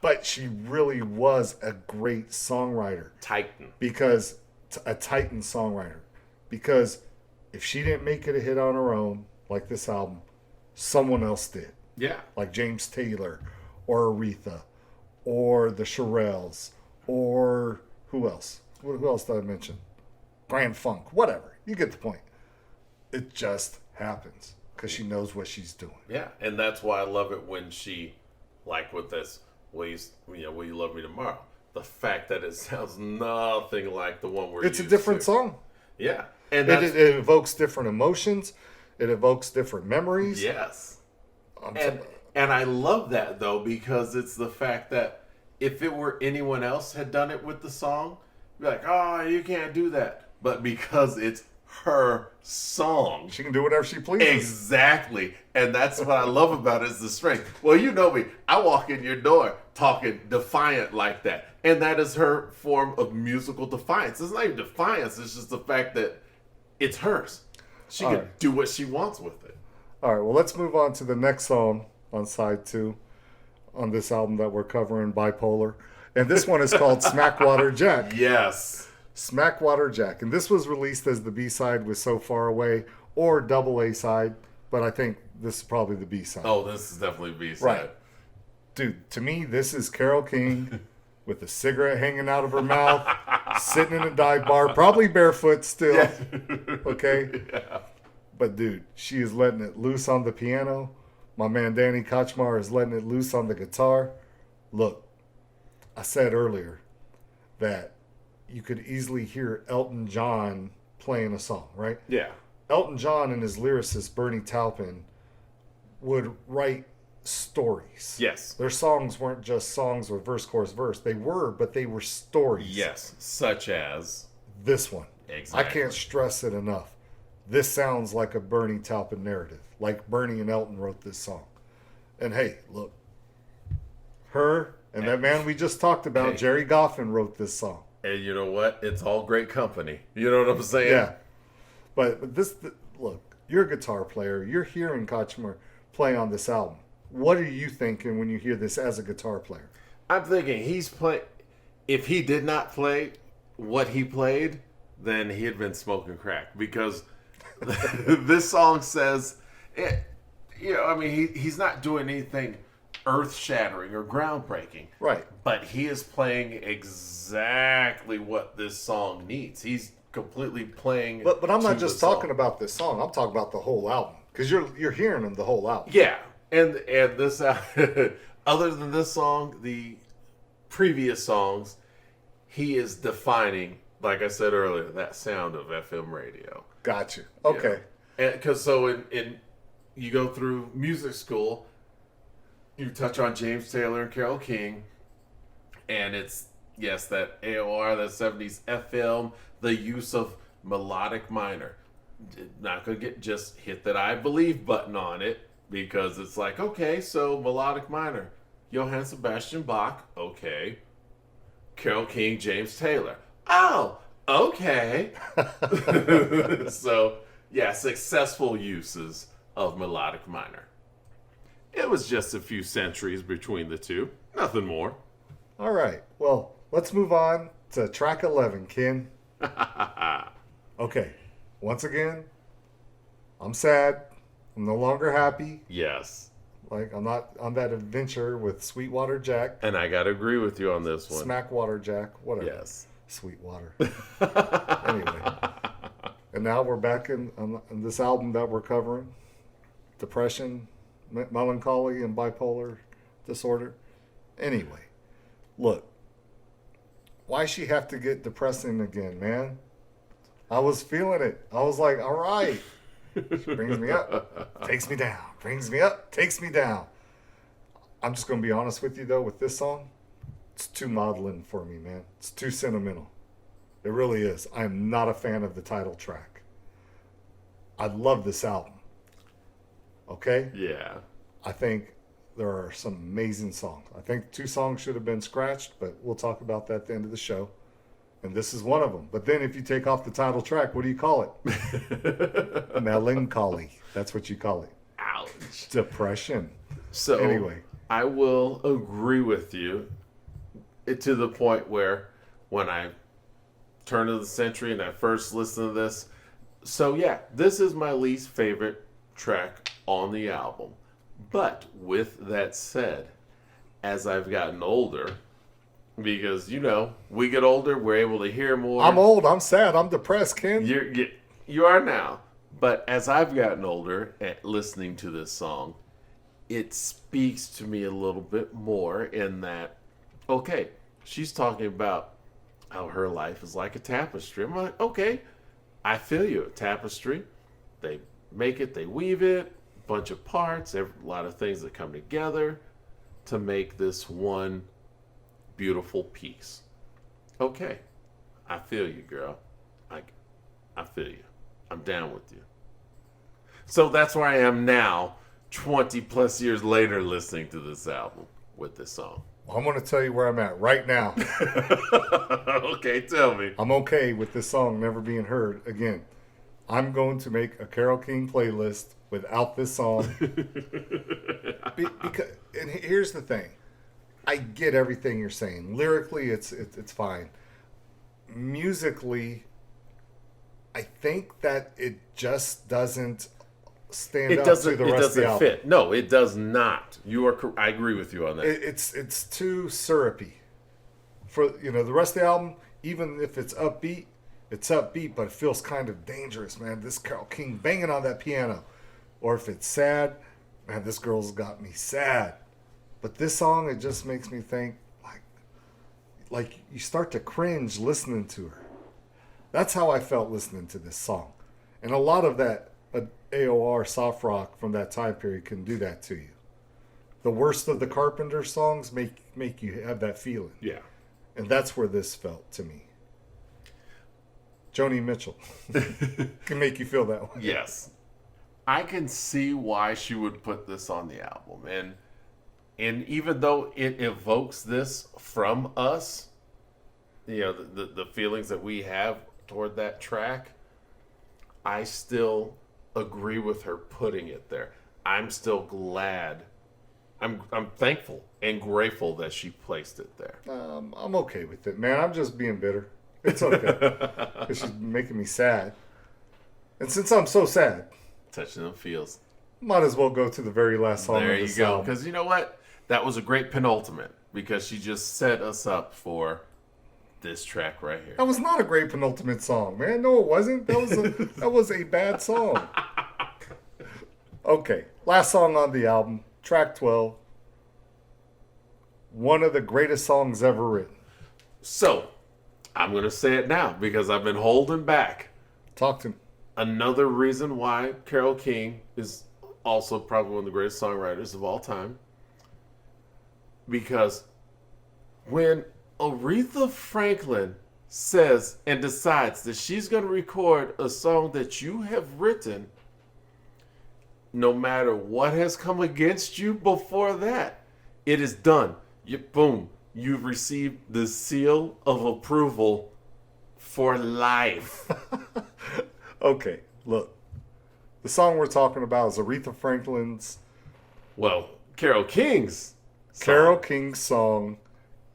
But she really was a great songwriter. Titan. Because a titan songwriter. Because if she didn't make it a hit on her own, like this album, someone else did. Yeah. Like James Taylor or Aretha or the Shirelles or who else? Who else did I mention? Grand Funk. Whatever. You get the point. It just happens because she knows what she's doing. Yeah, and that's why I love it when she, like with this, Will You Love Me Tomorrow? The fact that it sounds nothing like the one we're It's a used different to. song. Yeah, and It evokes different emotions. It evokes different memories. yes, and I love that though, because it's the fact that if it were anyone else had done it with the song, you'd be like, oh, you can't do that. But because it's her song, She can do whatever she pleases. exactly, and that's what I love about it, is the strength. Well, you know me. I walk in your door talking defiant like that, and that is her form of musical defiance. It's not even defiance. It's just the fact that it's hers. She All can right. do what she wants with it. All right, well, let's move on to the next song on side 2 on this album that we're covering, Bipolar. And this one is called Smackwater Jack. Yes. Smackwater Jack. And this was released as the B-side with So Far Away or double A-side, but I think this is probably the B-side. Oh, this is definitely B-side. Right. Dude, to me, this is Carole King with a cigarette hanging out of her mouth, sitting in a dive bar, probably barefoot still. Yeah. Okay? Yeah. But, dude, she is letting it loose on the piano. My man Danny Kochmar is letting it loose on the guitar. Look, I said earlier that you could easily hear Elton John playing a song, right? Yeah. Elton John and his lyricist Bernie Taupin would write stories. Yes. Their songs weren't just songs with verse, chorus, verse. They were, but they were stories. Yes, such as This one. exactly. I can't stress it enough. This sounds like a Bernie Taupin narrative. Like Bernie and Elton wrote this song. And hey, look. Her and that man we just talked about, Hey. Jerry Goffin, wrote this song. And you know what? It's all great company. You know what I'm saying? Yeah. But this, look, you're a guitar player. You're hearing Kachmer play on this album. What are you thinking when you hear this as a guitar player? I'm thinking he's play. If he did not play what he played, then he had been smoking crack because this song says, I mean, he's not doing anything earth-shattering or groundbreaking. Right. But he is playing exactly what this song needs. He's completely playing. But I'm to not just the talking song. about this song. I'm talking about the whole album because you're hearing them the whole album. Yeah, and this other than this song, the previous songs, he is defining, like I said earlier, that sound of FM radio. Gotcha. Okay. Because so in you go through music school, you touch on James Taylor and Carole King, and it's yes that AOR, that 70s FM, the use of melodic minor. Not gonna get just hit that I believe button on it because it's like, okay, so melodic minor, Johann Sebastian Bach, okay, Carole King, James Taylor, oh, okay. So yeah, successful uses of melodic minor. It was just a few centuries between the two, nothing more. All right. Well, let's move on to track 11, Ken. Okay. Once again, I'm sad. I'm no longer happy. Yes. Like, I'm not on that adventure with Sweetwater Jack. And I gotta agree with you on this one. Smackwater Jack. Whatever. Yes. Sweetwater. Anyway. And now we're back in this album that we're covering. Depression, melancholy, and bipolar disorder. Anyway. Look. Why she have to get depressing again, man? I was feeling it. I was like, all right. She brings me up, takes me down. Brings me up, takes me down. I'm just going to be honest with you, though, with this song. It's too maudlin for me, man. It's too sentimental. It really is. I am not a fan of the title track. I love this album. Okay? Yeah. I think there are some amazing songs. I think 2 songs should have been scratched, but we'll talk about that at the end of the show. And this is one of them. But then if you take off the title track, what do you call it? Melancholy. That's what you call it. Ouch. Depression. So Anyway. I will agree with you to the point where when I turn of the century and I first listened to this, so yeah, this is my least favorite track on the album. But with that said, as I've gotten older, because, we get older, we're able to hear more. I'm old. I'm sad. I'm depressed, Ken. You are now. But as I've gotten older at listening to this song, it speaks to me a little bit more in that, okay, she's talking about how her life is like a tapestry. I'm like, okay, I feel you. A tapestry, they make it, they weave it, a bunch of parts, a lot of things that come together to make this one beautiful piece. Okay, I feel you, girl. I feel you. I'm down with you. So that's where I am now, 20 plus years later, listening to this album with this song. I'm going to tell you where I'm at right now. Okay, tell me. I'm okay with this song never being heard again. I'm going to make a Carole King playlist without this song. Because, and here's the thing. I get everything you're saying. Lyrically, it's fine. Musically, I think that it just doesn't stand up to the rest of the album. Fit. No, it does not. I agree with you on that. It's too syrupy. For the rest of the album, even if it's upbeat, but it feels kind of dangerous, man. This Carole King banging on that piano. Or if it's sad, man, this girl's got me sad. But this song, it just makes me think, like you start to cringe listening to her. That's how I felt listening to this song. And a lot of that AOR soft rock from that time period can do that to you. The worst of the Carpenter songs make you have that feeling. Yeah. And that's where this felt to me. Joni Mitchell can make you feel that way. Yes. I can see why she would put this on the album. And even though it evokes this from us, you know, the feelings that we have toward that track, I still agree with her putting it there. I'm still glad. I'm thankful and grateful that she placed it there. I'm okay with it, man. I'm just being bitter. It's okay. Because she's making me sad. And since I'm so sad, Touching them feels. might as well go to the very last song There of you this go. album. Because you know what? That was a great penultimate because she just set us up for this track right here. That was not a great penultimate song, man. No, it wasn't. That was a bad song. Okay, last song on the album, track 12. One of the greatest songs ever written. So, I'm going to say it now because I've been holding back. Talk to me. Another reason why Carole King is also probably one of the greatest songwriters of all time. Because when Aretha Franklin says and decides that she's going to record a song that you have written, no matter what has come against you before that, it is done. Boom. You've received the seal of approval for life. Okay, look. The song we're talking about is Aretha Franklin's, Well, Carole King's song. Carole King's song,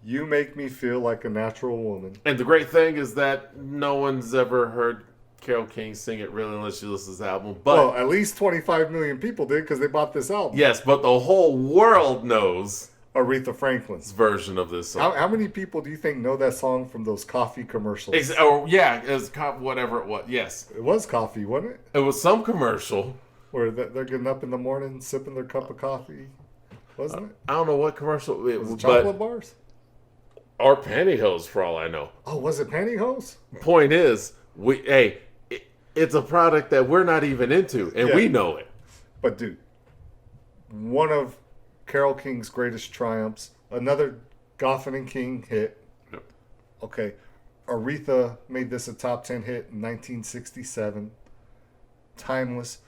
You Make Me Feel Like a Natural Woman. And the great thing is that no one's ever heard Carole King sing it really unless you listen to this album. But Well, at least 25 million people did because they bought this album. yes, but the whole world knows Aretha Franklin's. this version of this song. How many people do you think know that song from those coffee commercials? It's whatever it was. Yes, It was coffee, wasn't it? it was some commercial. Where they're getting up in the morning, sipping their cup of coffee, wasn't it? I don't know what commercial it Was was, it chocolate but bars? or pantyhose for all I know. Oh, was it pantyhose? Point is, it's a product that we're not even into, and Yeah. we know it. But dude, one of Carole King's greatest triumphs, another Goffin and King hit. Yep. Okay, Aretha made this a top 10 hit in 1967. Timeless.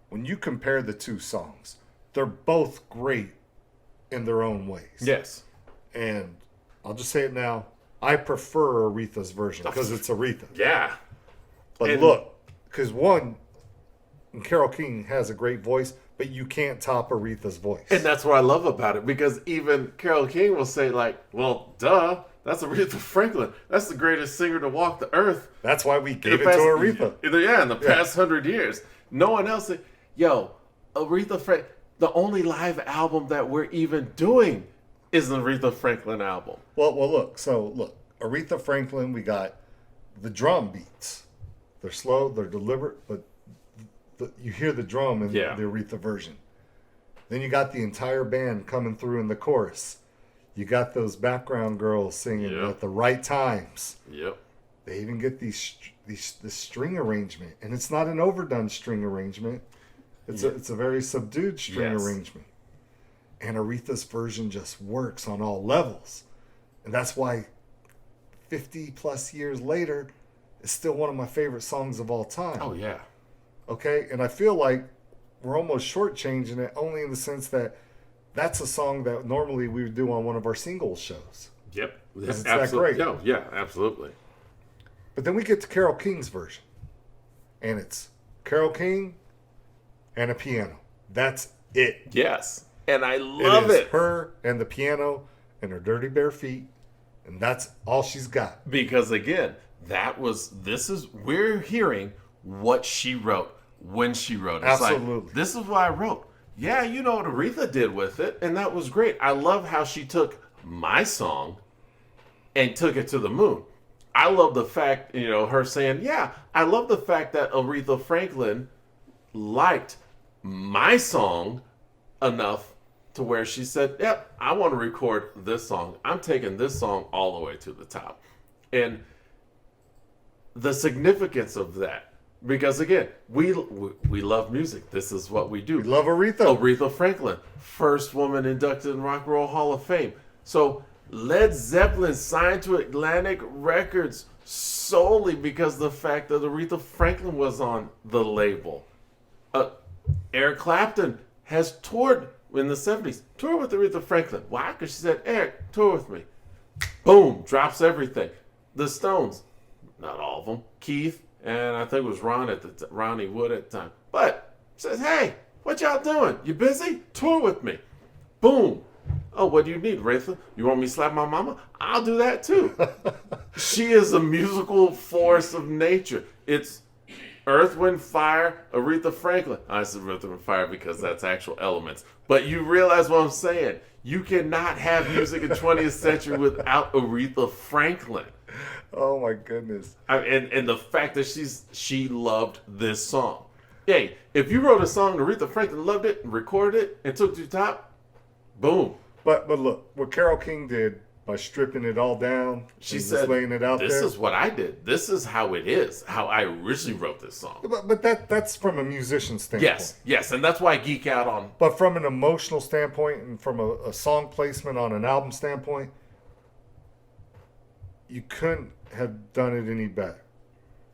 When you compare the two songs, they're both great in their own ways. Yes. And I'll just say it now, I prefer Aretha's version because it's Aretha. Yeah. But And- look, because one, Carole King has a great voice, but you can't top Aretha's voice. And that's what I love about it, because even Carole King will say, like, well, duh, that's Aretha Franklin. That's the greatest singer to walk the earth. That's why we gave it past- to Aretha. Yeah, in the past 100 years. No one else. Aretha Franklin, the only live album that we're even doing is an Aretha Franklin album. Well, look. So, look, Aretha Franklin, we got the drum beats. They're slow, they're deliberate, but you hear the drum in Yeah. the Aretha version. Then you got the entire band coming through in the chorus. You got those background girls singing Yeah. at the right times. Yep. They even get this string arrangement, and it's not an overdone string arrangement. It's a very subdued string Yes. arrangement. And Aretha's version just works on all levels. And that's why 50 plus years later, it's still one of my favorite songs of all time. Oh, yeah. Okay? And I feel like we're almost shortchanging it only in the sense that that's a song that normally we would do on one of our singles shows. Yep. It's that great. No, yeah, absolutely. But then we get to Carole King's version. And it's Carole King and a piano. That's it. Yes. And I love is it. her and the piano and her dirty bare feet. And that's all she's got. Because again, we're hearing what she wrote when she wrote it. It's Absolutely. like, this is what I wrote. Yeah, you know what Aretha did with it, and that was great. I love how she took my song and took it to the moon. I love the fact, her saying, yeah, I love the fact that Aretha Franklin liked my song enough to where she said, yep, I want to record this song. I'm taking this song all the way to the top. And the significance of that Because again, we love music. This is what we do. We love Aretha. Aretha Franklin, first woman inducted in Rock and Roll Hall of Fame. So Led Zeppelin signed to Atlantic Records solely because of the fact that Aretha Franklin was on the label. Eric Clapton has toured in the 70s, toured with Aretha Franklin. Why? Because she said, Eric, tour with me. Boom, drops everything. The Stones, not all of them, Keith, and I think it was Ronnie Wood at the time. But says, hey, what y'all doing? You busy? Tour with me. Boom. Oh, what do you need, Aretha? You want me to slap my mama? I'll do that too. She is a musical force of nature. It's Earth, Wind, Fire, Aretha Franklin. I said Earth, Wind, Fire because that's actual elements. But you realize what I'm saying. You cannot have music in 20th century without Aretha Franklin. Oh my goodness. And the fact that she loved this song. Hey, if you wrote a song and Aretha Franklin loved it and recorded it and took it to the top, boom. But look, what Carole King did by stripping it all down, She just said, laying it out this there. is what I did. This is how it is, how I originally wrote this song. But that's from a musician standpoint. Yes, and that's why I geek out on. But from an emotional standpoint and from a song placement on an album standpoint, you couldn't have done it any better.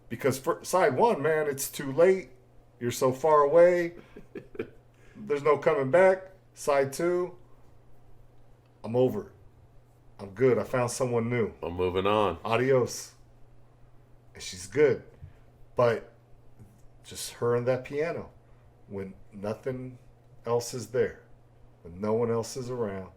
Because for side one, man, it's too late. You're so far away. There's no coming back. Side two, I'm over it. I'm good. I found someone new. I'm moving on. Adios. And she's good. But just her and that piano when nothing else is there, when no one else is around.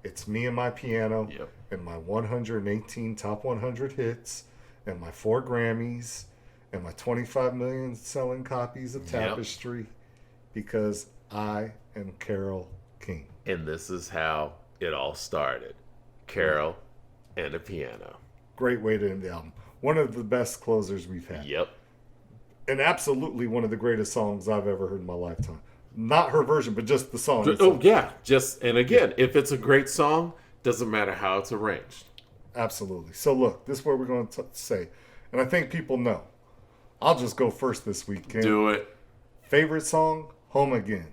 It's me and my piano and my 118 top 100 hits and my 4 Grammys and my 25 million selling copies of Tapestry because I am Carole King. And this is how it all started. Carole and a piano. Great way to end the album. One of the best closers we've had. Yep. And absolutely one of the greatest songs I've ever heard in my lifetime. Not her version, but just the song. Oh, yeah. And again, if it's a great song, doesn't matter how it's arranged. Absolutely. So look, this is what we're going to say. And I think people know. I'll just go first this week, Ken. Do it. Favorite song, Home Again.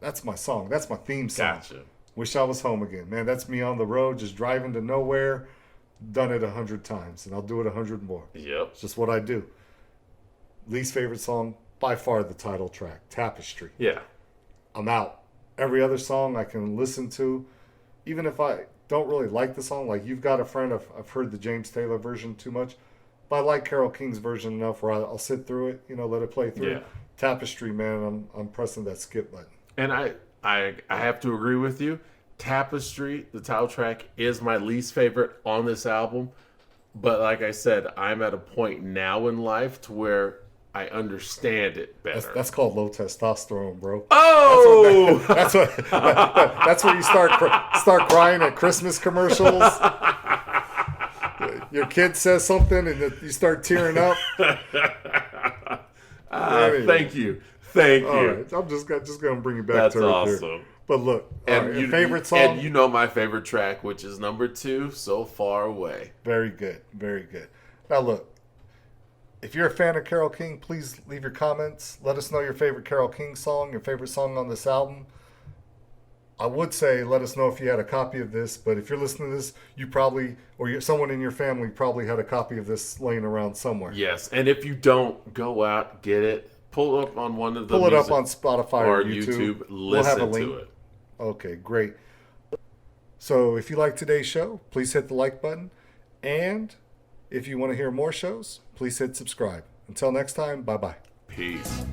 That's my song. That's my theme song. Gotcha. Wish I Was Home Again. Man, that's me on the road, just driving to nowhere. Done it 100 times, and I'll do it 100 more. Yep. It's just what I do. Least favorite song, by far the title track, Tapestry. Yeah. I'm out. Every other song I can listen to, even if I don't really like the song, like You've Got a Friend, I've heard the James Taylor version too much, but I like Carole King's version enough where I'll sit through it, let it play through. Yeah. Tapestry, man, I'm pressing that skip button. And I have to agree with you. Tapestry, the title track, is my least favorite on this album. But like I said, I'm at a point now in life to where I understand it better. That's called low testosterone, bro. Oh! That's where you start crying at Christmas commercials. Your kid says something and you start tearing up. Anyway. Thank you. All right. I'm just going to bring you back That's to it. awesome. There. But look, And your favorite song? And you know my favorite track, which is number 2, So Far Away. Very good. Very good. Now look, if you're a fan of Carole King, please leave your comments. Let us know your favorite Carole King song, your favorite song on this album. I would say let us know if you had a copy of this, but if you're listening to this, you probably, or someone in your family probably had a copy of this laying around somewhere. Yes, and if you don't, go out, get it, pull it up on one of the Pull it up on Spotify or YouTube. Listen have a link to it. Okay, great. So if you like today's show, please hit the like button. And if you want to hear more shows, please hit subscribe. Until next time, bye-bye. Peace.